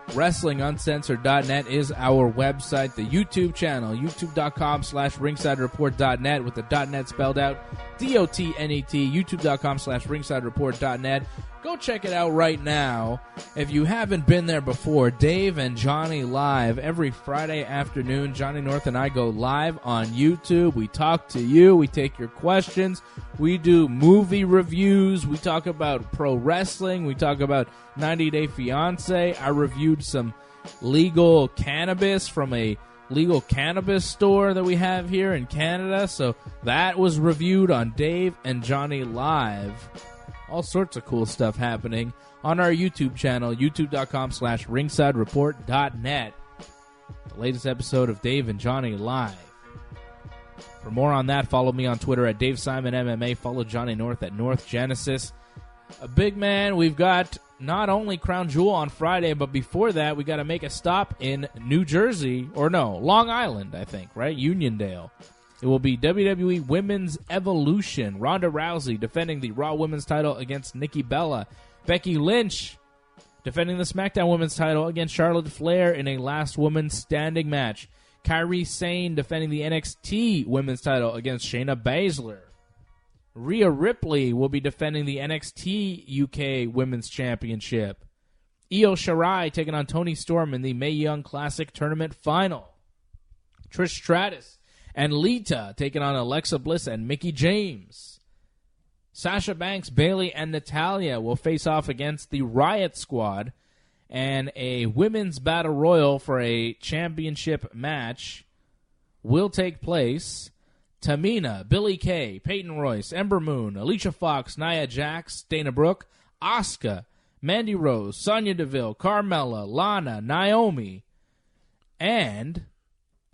Speaker 4: WrestlingUncensored.net is our website. The YouTube channel, youtube.com/ringsidereport.net with the .net spelled out, D-O-T-N-E-T, youtube.com/ringsidereport.net. Go check it out right now. If you haven't been there before, Dave and Johnny Live. Every Friday afternoon, Johnny North and I go live on YouTube. We talk to you. We take your questions. We do movie reviews. We talk about pro wrestling. We talk about 90 Day Fiancé. I reviewed some legal cannabis from a legal cannabis store that we have here in Canada. So that was reviewed on Dave and Johnny Live. All sorts of cool stuff happening on our YouTube channel, youtube.com/ringsidereport.net. The latest episode of Dave and Johnny Live. For more on that, follow me on Twitter at DaveSimonMMA. Follow Johnny North at North Genesis. A big man, we've got not only Crown Jewel on Friday, but before that, we got to make a stop in New Jersey, or no, Long Island, I think, right? Uniondale. It will be WWE Women's Evolution. Ronda Rousey defending the Raw Women's title against Nikki Bella. Becky Lynch defending the SmackDown Women's title against Charlotte Flair in a last woman standing match. Kairi Sane defending the NXT Women's title against Shayna Baszler. Rhea Ripley will be defending the NXT UK Women's Championship. Io Shirai taking on Toni Storm in the Mae Young Classic Tournament Final. Trish Stratus and Lita taking on Alexa Bliss and Mickie James. Sasha Banks, Bayley, and Natalya will face off against the Riot Squad. And a women's battle royal for a championship match will take place. Tamina, Billie Kay, Peyton Royce, Ember Moon, Alicia Fox, Nia Jax, Dana Brooke, Asuka, Mandy Rose, Sonya Deville, Carmella, Lana, Naomi, and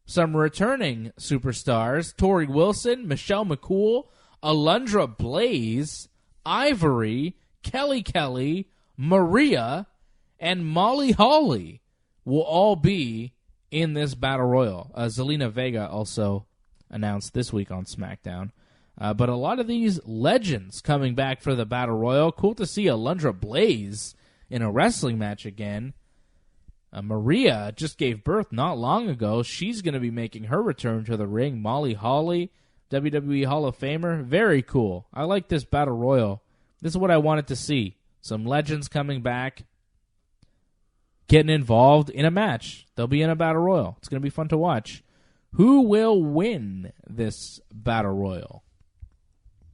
Speaker 4: some returning superstars, Tori Wilson, Michelle McCool, Alundra Blaze, Ivory, Kelly, Maria, and Molly Holly will all be in this battle royal. Zelina Vega also announced this week on SmackDown. But a lot of these legends coming back for the battle royal. Cool to see Alundra Blaze in a wrestling match again. Maria just gave birth not long ago. She's going to be making her return to the ring. Molly Holly, WWE Hall of Famer. Very cool. I like this battle royal. This is what I wanted to see. Some legends coming back, getting involved in a match. They'll be in a battle royal. It's going to be fun to watch. Who will win this battle royal?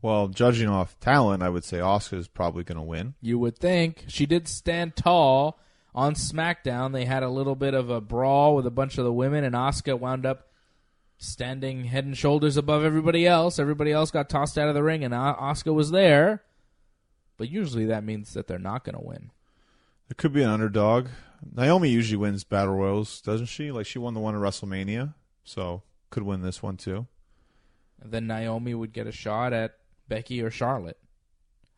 Speaker 5: Well, judging off talent, I would say Asuka's probably going to win.
Speaker 4: You would think. She did stand tall on SmackDown. They had a little bit of a brawl with a bunch of the women, and Asuka wound up standing head and shoulders above everybody else. Everybody else got tossed out of the ring, and Asuka was there. But usually that means that they're not going to win.
Speaker 5: It could be an underdog. Naomi usually wins Battle Royals, doesn't she? Like, she won the one at WrestleMania, so could win this one too.
Speaker 4: And then Naomi would get a shot at Becky or Charlotte.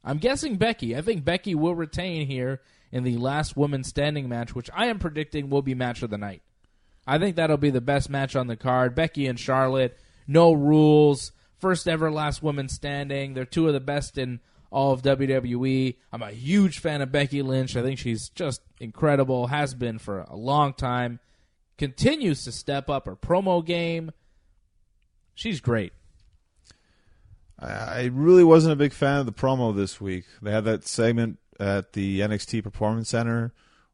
Speaker 4: I'm guessing Becky. I think Becky will retain here in the last woman standing match, which I am predicting will be match of the night. I think that'll be the best match on the card. Becky and Charlotte, no rules, first ever last woman standing. They're two of the best in all of WWE. I'm a huge fan of Becky Lynch. I think she's just incredible, has been for a long time, continues to step up her promo game. She's great.
Speaker 5: I really wasn't a big fan of the promo this week. They had that segment at the NXT Performance Center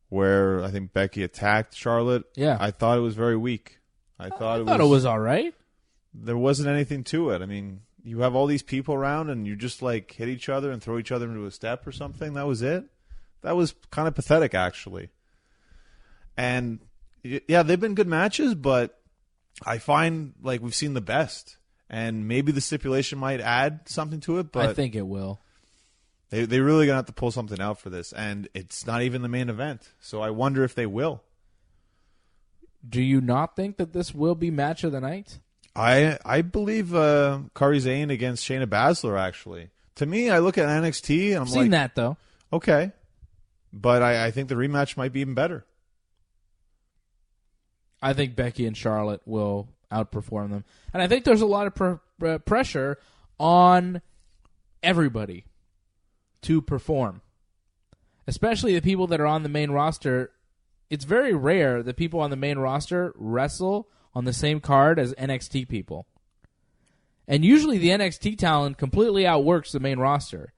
Speaker 5: where I think Becky attacked Charlotte.
Speaker 4: Yeah.
Speaker 5: I thought it was very weak. I thought it
Speaker 4: was all right.
Speaker 5: There wasn't anything to it. I mean, you have all these people around and you just like hit each other and throw each other into a step or something. That was it. That was kind of pathetic, actually. And yeah, they've been good matches, but I find like we've seen the best. And maybe the stipulation might add something to it, but
Speaker 4: I think it will.
Speaker 5: They really gonna have to pull something out for this, and it's not even the main event. So I wonder if they will.
Speaker 4: Do you not think that this will be match of the night?
Speaker 5: I believe Kairi Sane against Shayna Baszler. Actually, to me, I look at NXT and I'm
Speaker 4: seen that though.
Speaker 5: Okay, but I think the rematch might be even better.
Speaker 4: I think Becky and Charlotte will outperform them, and I think there's a lot of pressure on everybody to perform, especially the people that are on the main roster. It's very rare that people on the main roster wrestle on the same card as NXT people. And usually the NXT talent completely outworks the main roster.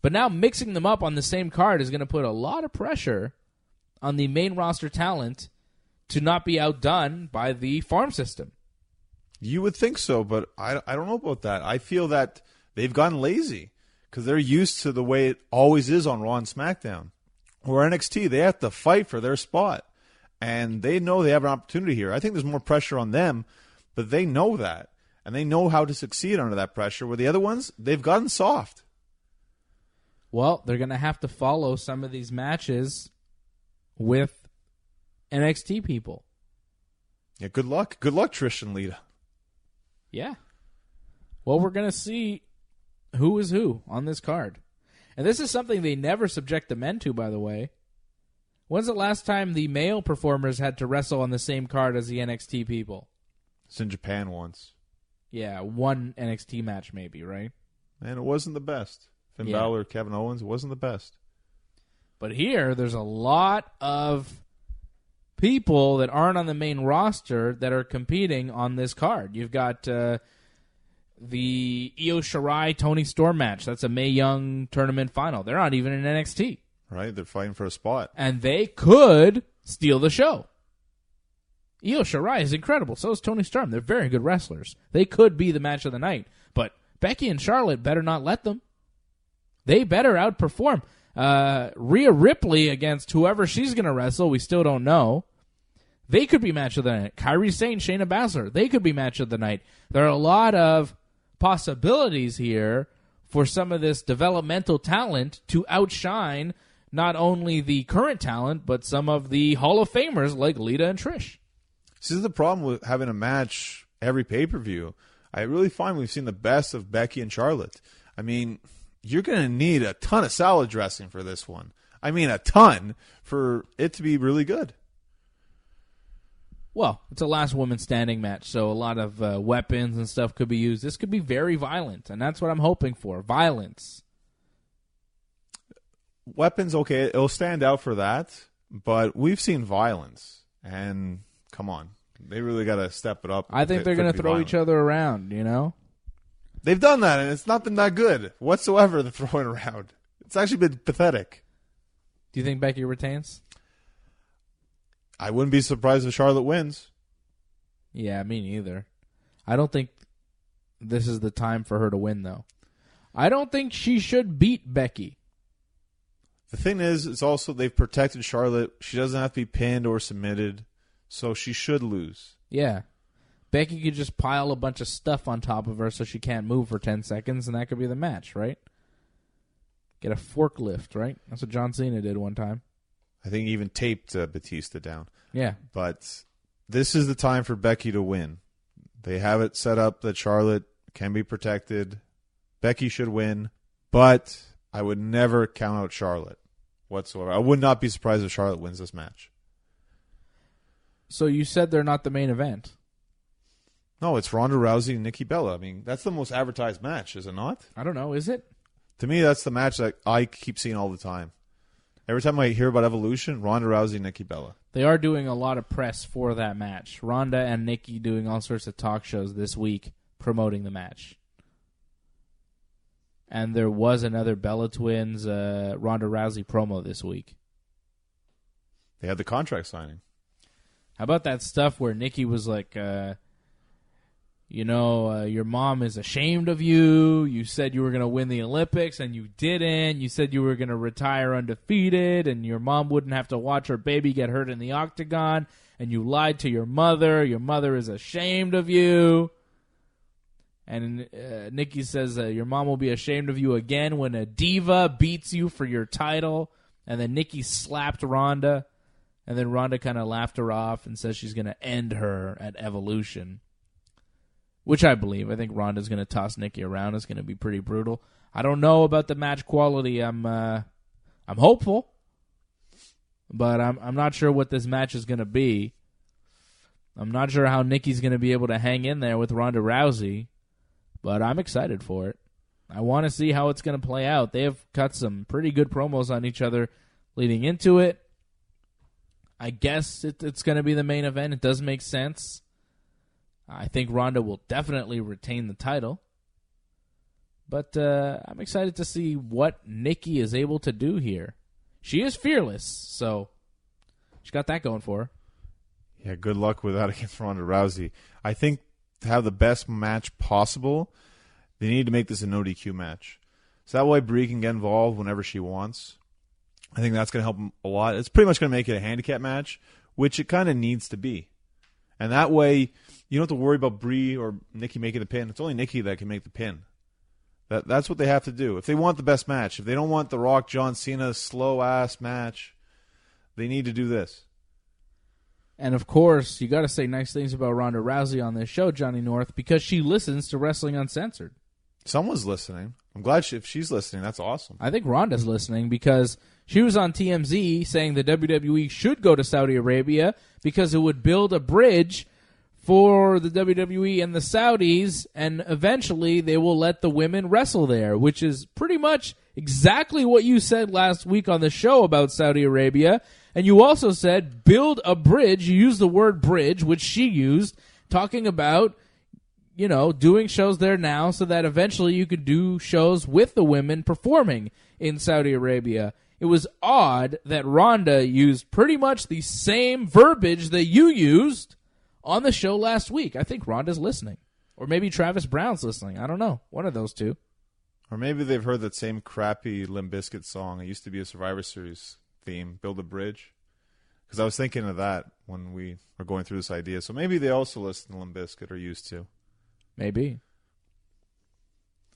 Speaker 4: But now mixing them up on the same card is going to put a lot of pressure on the main roster talent to not be outdone by the farm system.
Speaker 5: You would think so, but I don't know about that. I feel that they've gotten lazy because they're used to the way it always is on Raw and SmackDown. Where NXT, they have to fight for their spot. And they know they have an opportunity here. I think there's more pressure on them, but they know that. And they know how to succeed under that pressure. Where the other ones, they've gotten soft.
Speaker 4: Well, they're going to have to follow some of these matches with NXT people.
Speaker 5: Yeah, good luck. Good luck, Trish and Lita.
Speaker 4: Yeah. Well, we're going to see who is who on this card. And this is something they never subject the men to, by the way. When's the last time the male performers had to wrestle on the same card as the NXT people?
Speaker 5: It's in Japan once.
Speaker 4: Yeah, one NXT match maybe, right?
Speaker 5: And it wasn't the best. Finn Balor, Kevin Owens, it wasn't the best.
Speaker 4: But here, there's a lot of people that aren't on the main roster that are competing on this card. You've got the Io Shirai Toni Storm match. That's a Mae Young tournament final. They're not even in NXT.
Speaker 5: Right, they're fighting for a spot.
Speaker 4: And they could steal the show. Io Shirai is incredible. So is Toni Storm. They're very good wrestlers. They could be the match of the night. But Becky and Charlotte better not let them. They better outperform. Rhea Ripley against whoever she's going to wrestle, we still don't know. They could be match of the night. Kairi Sane, Shayna Baszler, they could be match of the night. There are a lot of possibilities here for some of this developmental talent to outshine not only the current talent, but some of the Hall of Famers like Lita and Trish.
Speaker 5: This is the problem with having a match every pay-per-view. I really find we've seen the best of Becky and Charlotte. I mean, you're going to need a ton of salad dressing for this one. I mean, a ton for it to be really good.
Speaker 4: Well, it's a last woman standing match, so a lot of weapons and stuff could be used. This could be very violent, and that's what I'm hoping for. Violence.
Speaker 5: Weapons, okay, it'll stand out for that, but we've seen violence, and come on. They really got to step it up.
Speaker 4: I think they're going to throw each other around, you know?
Speaker 5: They've done that, and it's not been that good whatsoever, the throwing around. It's actually been pathetic.
Speaker 4: Do you think Becky retains?
Speaker 5: I wouldn't be surprised if Charlotte wins.
Speaker 4: Yeah, me neither. I don't think this is the time for her to win, though. I don't think she should beat Becky.
Speaker 5: The thing is, it's also they've protected Charlotte. She doesn't have to be pinned or submitted, so she should lose.
Speaker 4: Yeah. Becky could just pile a bunch of stuff on top of her so she can't move for 10 seconds, and that could be the match, right? Get a forklift, right? That's what John Cena did one time.
Speaker 5: I think he even taped Batista down.
Speaker 4: Yeah.
Speaker 5: But this is the time for Becky to win. They have it set up that Charlotte can be protected. Becky should win, but I would never count out Charlotte whatsoever. I would not be surprised if Charlotte wins this match.
Speaker 4: So you said they're not the main event.
Speaker 5: No, it's Ronda Rousey and Nikki Bella. I mean, that's the most advertised match, is it not?
Speaker 4: I don't know. Is it?
Speaker 5: To me, that's the match that I keep seeing all the time. Every time I hear about Evolution, Ronda Rousey, Nikki Bella.
Speaker 4: They are doing a lot of press for that match. Ronda and Nikki doing all sorts of talk shows this week promoting the match. And there was another Bella Twins Ronda Rousey promo this week.
Speaker 5: They had the contract signing.
Speaker 4: How about that stuff where Nikki was like, your mom is ashamed of you. You said you were going to win the Olympics, and you didn't. You said you were going to retire undefeated, and your mom wouldn't have to watch her baby get hurt in the octagon, and you lied to your mother. Your mother is ashamed of you. And Nikki says your mom will be ashamed of you again when a diva beats you for your title. And then Nikki slapped Ronda, and then Ronda kind of laughed her off and says she's going to end her at Evolution. Which I believe. I think Ronda's going to toss Nikki around. It's going to be pretty brutal. I don't know about the match quality. I'm hopeful, but I'm not sure what this match is going to be. I'm not sure how Nikki's going to be able to hang in there with Ronda Rousey, but I'm excited for it. I want to see how it's going to play out. They have cut some pretty good promos on each other leading into it. I guess it's going to be the main event. It does make sense. I think Ronda will definitely retain the title. But I'm excited to see what Nikki is able to do here. She is fearless, so she's got that going for her.
Speaker 5: Yeah, good luck with that against Ronda Rousey. I think to have the best match possible, they need to make this a no DQ match. So that way Brie can get involved whenever she wants. I think that's going to help them a lot. It's pretty much going to make it a handicap match, which it kind of needs to be. And that way, you don't have to worry about Brie or Nikki making the pin. It's only Nikki that can make the pin. That's what they have to do. If they want the best match, if they don't want The Rock, John Cena, slow-ass match, they need to do this.
Speaker 4: And, of course, you got to say nice things about Ronda Rousey on this show, Johnny North, because she listens to Wrestling Uncensored.
Speaker 5: Someone's listening. I'm glad if she's listening. That's awesome.
Speaker 4: I think Ronda's listening because she was on TMZ saying the WWE should go to Saudi Arabia because it would build a bridge for the WWE and the Saudis, and eventually they will let the women wrestle there, which is pretty much exactly what you said last week on the show about Saudi Arabia. And you also said build a bridge. You used the word bridge, which she used, talking about, doing shows there now so that eventually you could do shows with the women performing in Saudi Arabia. It was odd that Ronda used pretty much the same verbiage that you used on the show last week. I think Ronda's listening. Or maybe Travis Brown's listening. I don't know. One of those two.
Speaker 5: Or maybe they've heard that same crappy Limp Bizkit song. It used to be a Survivor Series theme, Build a Bridge. Because I was thinking of that when we were going through this idea. So maybe they also listen to Limp Bizkit or used to.
Speaker 4: Maybe.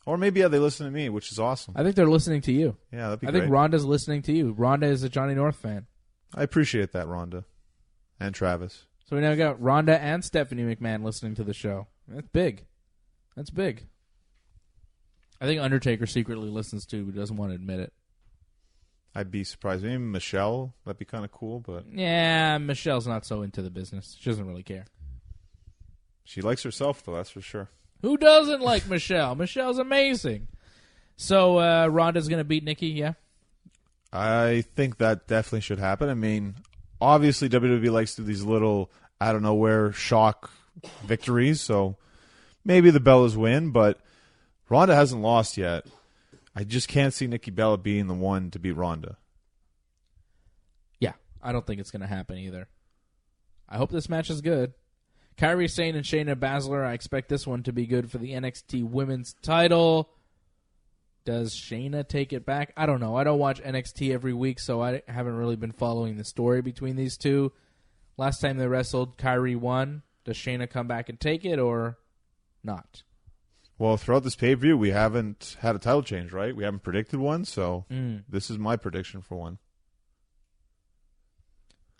Speaker 5: Or maybe, they listen to me, which is awesome.
Speaker 4: I think they're listening to you.
Speaker 5: Yeah, that'd be
Speaker 4: great.
Speaker 5: I
Speaker 4: think Ronda's listening to you. Ronda is a Johnny North fan.
Speaker 5: I appreciate that, Ronda. And Travis.
Speaker 4: So we now got Ronda and Stephanie McMahon listening to the show. That's big. That's big. I think Undertaker secretly listens too, but doesn't want to admit it.
Speaker 5: I'd be surprised. Maybe Michelle. That'd be kind of cool, but...
Speaker 4: Yeah, Michelle's not so into the business. She doesn't really care.
Speaker 5: She likes herself, though, that's for sure.
Speaker 4: Who doesn't like Michelle? Michelle's amazing. So Ronda's going to beat Nikki, yeah?
Speaker 5: I think that definitely should happen. I mean, obviously WWE likes to do these little out-of-nowhere shock victories, so maybe the Bellas win, but Ronda hasn't lost yet. I just can't see Nikki Bella being the one to beat Ronda.
Speaker 4: Yeah, I don't think it's going to happen either. I hope this match is good. Kairi Sane and Shayna Baszler, I expect this one to be good for the NXT Women's title. Does Shayna take it back? I don't know. I don't watch NXT every week, so I haven't really been following the story between these two. Last time they wrestled, Kyrie won. Does Shayna come back and take it or not?
Speaker 5: Well, throughout this pay-per-view, we haven't had a title change, right? We haven't predicted one, so this is my prediction for one.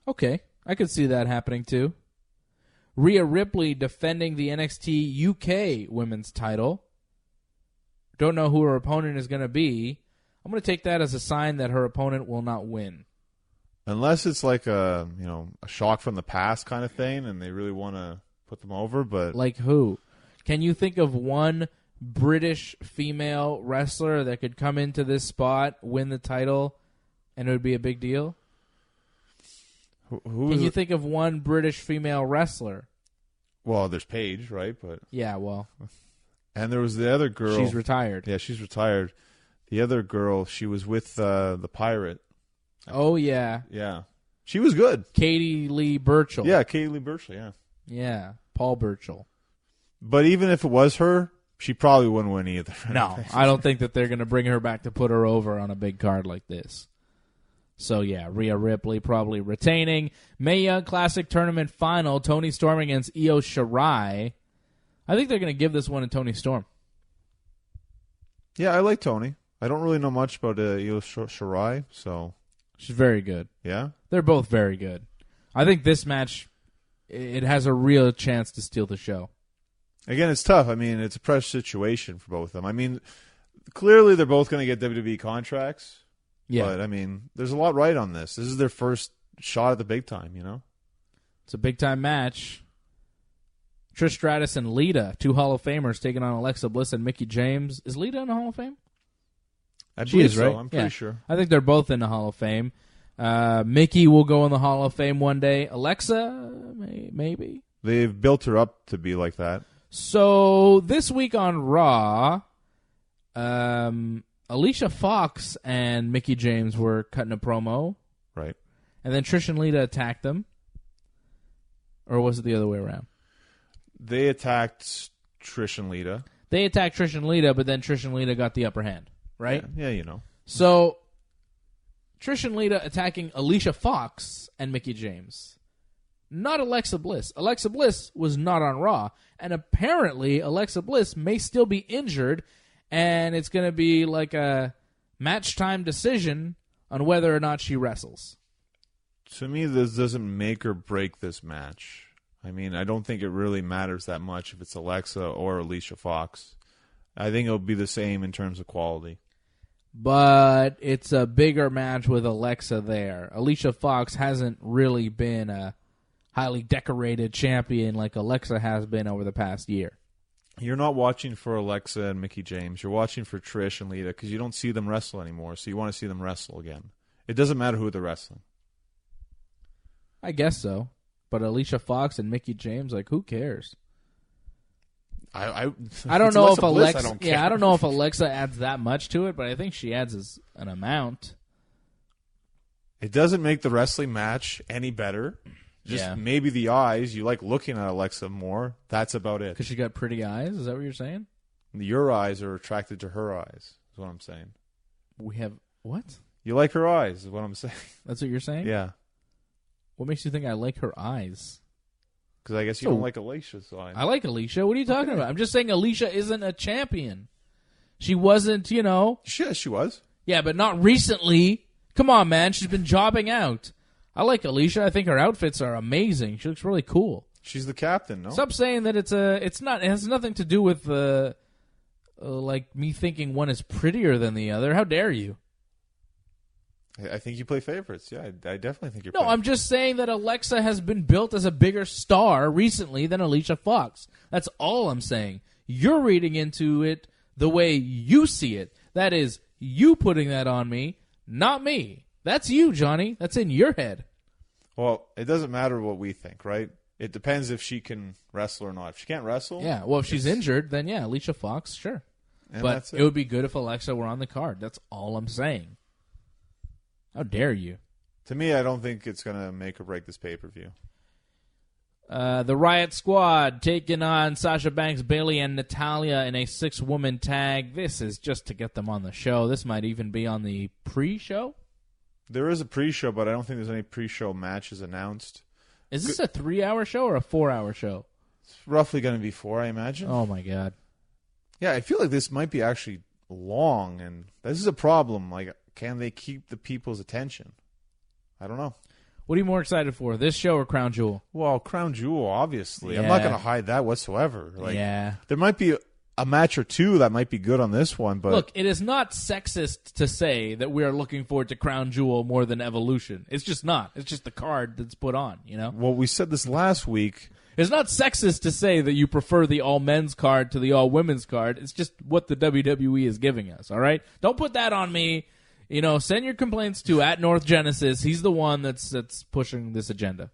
Speaker 4: Okay, I could see that happening too. Rhea Ripley defending the NXT UK women's title. Don't know who her opponent is going to be. I'm going to take that as a sign that her opponent will not win.
Speaker 5: Unless it's like a shock from the past kind of thing, and they really want to put them over. But
Speaker 4: like who? Can you think of one British female wrestler that could come into this spot, win the title, and it would be a big deal? Can you think of one British female wrestler?
Speaker 5: Well, there's Paige, right? But
Speaker 4: yeah, well.
Speaker 5: And there was the other girl.
Speaker 4: She's retired.
Speaker 5: Yeah, she's retired. The other girl, she was with the Pirate.
Speaker 4: Oh, yeah.
Speaker 5: Yeah. She was good.
Speaker 4: Katie Lee Burchill.
Speaker 5: Yeah, Katie Lee Burchill, yeah.
Speaker 4: Yeah, Paul Burchill.
Speaker 5: But even if it was her, she probably wouldn't win either.
Speaker 4: No, I don't think that they're going to bring her back to put her over on a big card like this. So, yeah, Rhea Ripley probably retaining. Mae Young Classic Tournament Final, Toni Storm against Io Shirai. I think they're going to give this one to Toni Storm.
Speaker 5: Yeah, I like Toni. I don't really know much about Io Shirai, so...
Speaker 4: She's very good.
Speaker 5: Yeah?
Speaker 4: They're both very good. I think this match, it has a real chance to steal the show.
Speaker 5: Again, it's tough. I mean, it's a pressure situation for both of them. I mean, clearly they're both going to get WWE contracts. Yeah. But, I mean, there's a lot right on this. This is their first shot at the big time, you know?
Speaker 4: It's a big-time match. Trish Stratus and Lita, two Hall of Famers, taking on Alexa Bliss and Mickie James. Is Lita in the Hall of Fame?
Speaker 5: She is, right?
Speaker 4: I'm
Speaker 5: pretty sure.
Speaker 4: I think they're both in the Hall of Fame. Mickie will go in the Hall of Fame one day. Alexa, maybe.
Speaker 5: They've built her up to be like that.
Speaker 4: So this week on Raw, Alicia Fox and Mickie James were cutting a promo.
Speaker 5: Right.
Speaker 4: And then Trish and Lita attacked them. Or was it the other way around?
Speaker 5: They attacked Trish and Lita.
Speaker 4: They attacked Trish and Lita, but then Trish and Lita got the upper hand, right?
Speaker 5: Yeah, you know.
Speaker 4: So, Trish and Lita attacking Alicia Fox and Mickie James. Not Alexa Bliss. Alexa Bliss was not on Raw. And apparently, Alexa Bliss may still be injured, and it's going to be like a match time decision on whether or not she wrestles.
Speaker 5: To me, this doesn't make or break this match. I mean, I don't think it really matters that much if it's Alexa or Alicia Fox. I think it'll be the same in terms of quality.
Speaker 4: But it's a bigger match with Alexa there. Alicia Fox hasn't really been a highly decorated champion like Alexa has been over the past year.
Speaker 5: You're not watching for Alexa and Mickie James. You're watching for Trish and Lita because you don't see them wrestle anymore, so you want to see them wrestle again. It doesn't matter who they're wrestling.
Speaker 4: I guess so. But Alicia Fox and Mickie James, like, who cares?
Speaker 5: I
Speaker 4: don't know if
Speaker 5: Bliss,
Speaker 4: Alexa.
Speaker 5: I don't care.
Speaker 4: Yeah, I don't know if Alexa adds that much to it, but I think she adds an amount.
Speaker 5: It doesn't make the wrestling match any better. Just maybe the eyes. You like looking at Alexa more. That's about it.
Speaker 4: Because she got pretty eyes. Is that what you're saying?
Speaker 5: Your eyes are attracted to her eyes. Is what I'm saying.
Speaker 4: We have what?
Speaker 5: You like her eyes. Is what I'm saying.
Speaker 4: That's what you're saying?
Speaker 5: Yeah.
Speaker 4: What makes you think I like her eyes?
Speaker 5: Because I guess you don't like Alicia's eyes.
Speaker 4: I like Alicia. What are you talking about? I'm just saying Alicia isn't a champion. She wasn't, you know.
Speaker 5: She was.
Speaker 4: Yeah, but not recently. Come on, man. She's been jobbing out. I like Alicia. I think her outfits are amazing. She looks really cool.
Speaker 5: She's the captain, no?
Speaker 4: Stop saying that it's not. It has nothing to do with like me thinking one is prettier than the other. How dare you?
Speaker 5: I think you play favorites. Yeah, I definitely think you're.
Speaker 4: No, I'm just saying that Alexa has been built as a bigger star recently than Alicia Fox. That's all I'm saying. You're reading into it the way you see it. That is, you putting that on me, not me. That's you, Johnny. That's in your head.
Speaker 5: Well, it doesn't matter what we think, right? It depends if she can wrestle or not. If she can't wrestle...
Speaker 4: Yeah, well, if she's injured, then yeah, Alicia Fox, sure. But it would be good if Alexa were on the card. That's all I'm saying. How dare you?
Speaker 5: To me, I don't think it's going to make or break this pay-per-view.
Speaker 4: The Riot Squad taking on Sasha Banks, Bayley, and Natalya in a 6-woman tag. This is just to get them on the show. This might even be on the pre-show.
Speaker 5: There is a pre-show, but I don't think there's any pre-show matches announced.
Speaker 4: Is this a 3-hour show or a 4-hour show?
Speaker 5: It's roughly going to be 4, I imagine.
Speaker 4: Oh, my God.
Speaker 5: Yeah, I feel like this might be actually long, and this is a problem. Like, can they keep the people's attention? I don't know.
Speaker 4: What are you more excited for, this show or Crown Jewel?
Speaker 5: Well, Crown Jewel, obviously.
Speaker 4: Yeah.
Speaker 5: I'm not going to hide that whatsoever. Like,
Speaker 4: yeah.
Speaker 5: There might be a match or two that might be good on this one, but
Speaker 4: look, it is not sexist to say that we are looking forward to Crown Jewel more than Evolution. It's just not. It's just the card that's put on, you know?
Speaker 5: Well, we said this last week.
Speaker 4: It's not sexist to say that you prefer the all-men's card to the all-women's card. It's just what the WWE is giving us, all right? Don't put that on me. You know, send your complaints to @NorthGenesis. He's the one that's pushing this agenda.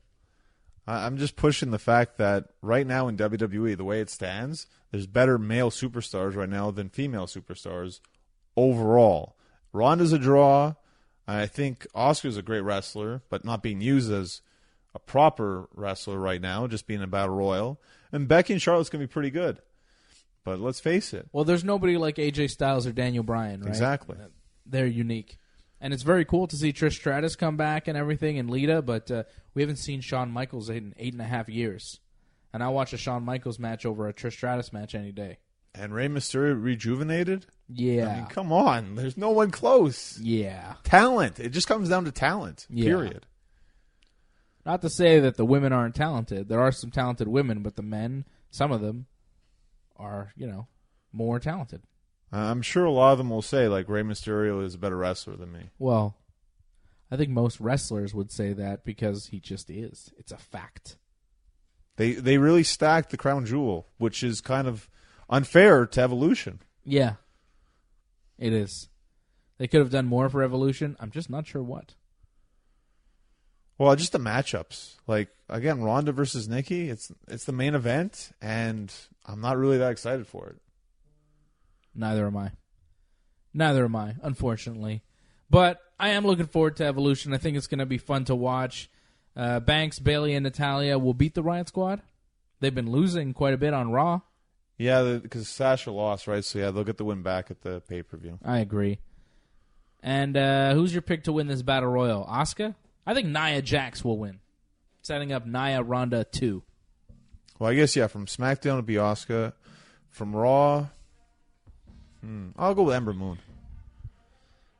Speaker 5: I'm just pushing the fact that right now in WWE, the way it stands, there's better male superstars right now than female superstars overall. Ronda's a draw. I think Asuka's a great wrestler, but not being used as a proper wrestler right now, just being a battle royal. And Becky and Charlotte's going to be pretty good. But let's face it.
Speaker 4: Well, there's nobody like AJ Styles or Daniel Bryan, right?
Speaker 5: Exactly.
Speaker 4: They're unique. And it's very cool to see Trish Stratus come back and everything and Lita, but we haven't seen Shawn Michaels in 8.5 years. And I watch a Shawn Michaels match over a Trish Stratus match any day.
Speaker 5: And Rey Mysterio rejuvenated?
Speaker 4: Yeah.
Speaker 5: I mean, come on. There's no one close.
Speaker 4: Yeah.
Speaker 5: Talent. It just comes down to talent, period.
Speaker 4: Not to say that the women aren't talented. There are some talented women, but the men, some of them, are, more talented.
Speaker 5: I'm sure a lot of them will say, like, Rey Mysterio is a better wrestler than me.
Speaker 4: Well, I think most wrestlers would say that because he just is. It's a fact.
Speaker 5: They really stacked the Crown Jewel, which is kind of unfair to Evolution.
Speaker 4: Yeah, it is. They could have done more for Evolution. I'm just not sure what.
Speaker 5: Well, just the matchups. Like, again, Ronda versus Nikki, it's the main event, and I'm not really that excited for it.
Speaker 4: Neither am I, unfortunately. But I am looking forward to Evolution. I think it's going to be fun to watch. Banks, Bayley, and Natalya will beat the Riot Squad. They've been losing quite a bit on Raw.
Speaker 5: Yeah, because Sasha lost, right? So, yeah, they'll get the win back at the pay-per-view.
Speaker 4: I agree. And who's your pick to win this Battle Royal? Asuka? I think Nia Jax will win. Setting up Nia Ronda 2.
Speaker 5: Well, I guess, yeah, from SmackDown it'll be Asuka. From Raw... I'll go with Ember Moon.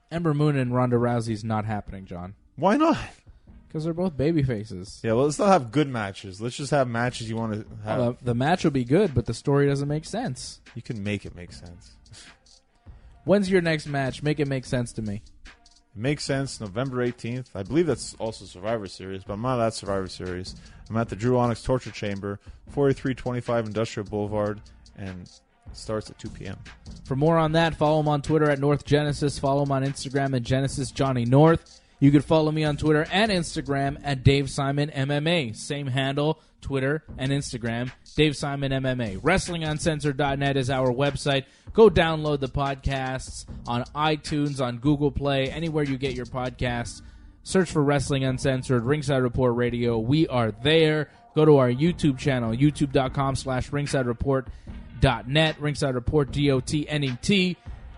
Speaker 4: Ember Moon and Ronda Rousey's not happening, John.
Speaker 5: Why not?
Speaker 4: Because they're both baby faces.
Speaker 5: Yeah, well, let's not have good matches. Let's just have matches you want to have.
Speaker 4: Well, the match will be good, but the story doesn't make sense.
Speaker 5: You can make it make sense.
Speaker 4: When's your next match? Make it make sense to me.
Speaker 5: It makes sense. November 18th. I believe that's also Survivor Series, but I'm not at Survivor Series. I'm at the Drew Onyx Torture Chamber, 4325 Industrial Boulevard, and it starts at 2 p.m.
Speaker 4: For more on that, follow him on Twitter at North Genesis. Follow him on Instagram at Genesis Johnny North. You can follow me on Twitter and Instagram at Dave Simon MMA. Same handle, Twitter and Instagram, Dave Simon MMA. WrestlingUncensored.net is our website. Go download the podcasts on iTunes, on Google Play, anywhere you get your podcasts. Search for Wrestling Uncensored, Ringside Report Radio. We are there. Go to our YouTube channel, youtube.com/ringsidereport.net, Ringside Report, DOTNET,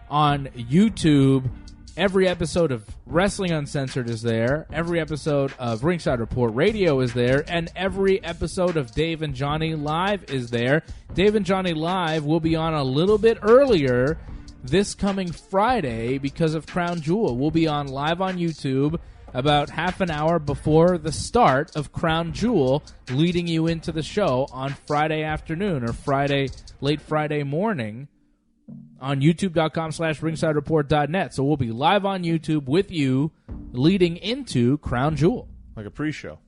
Speaker 4: on YouTube. Every episode of Wrestling Uncensored is there. Every episode of Ringside Report Radio is there. And every episode of Dave and Johnny Live is there. Dave and Johnny Live will be on a little bit earlier this coming Friday because of Crown Jewel. We'll be on live on YouTube about half an hour before the start of Crown Jewel, leading you into the show on Friday afternoon or late Friday morning on youtube.com/ringsidereport.net. So we'll be live on YouTube with you leading into Crown Jewel.
Speaker 5: Like a pre-show.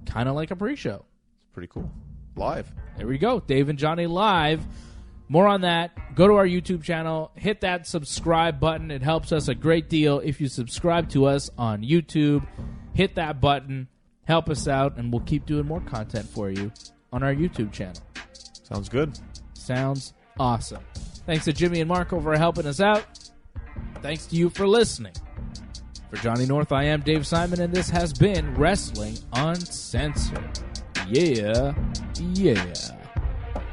Speaker 4: Kind of like a pre-show.
Speaker 5: Pretty cool. Live.
Speaker 4: There we go. Dave and Johnny Live. More on that. Go to our YouTube channel. Hit that subscribe button. It helps us a great deal if you subscribe to us on YouTube. Hit that button. Help us out, and we'll keep doing more content for you on our YouTube channel.
Speaker 5: Sounds good.
Speaker 4: Sounds awesome. Thanks to Jimmy and Marco for helping us out. Thanks to you for listening. For Johnny North, I am Dave Simon, and this has been Wrestling Uncensored. Yeah. Yeah.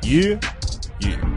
Speaker 5: Yeah. Yeah.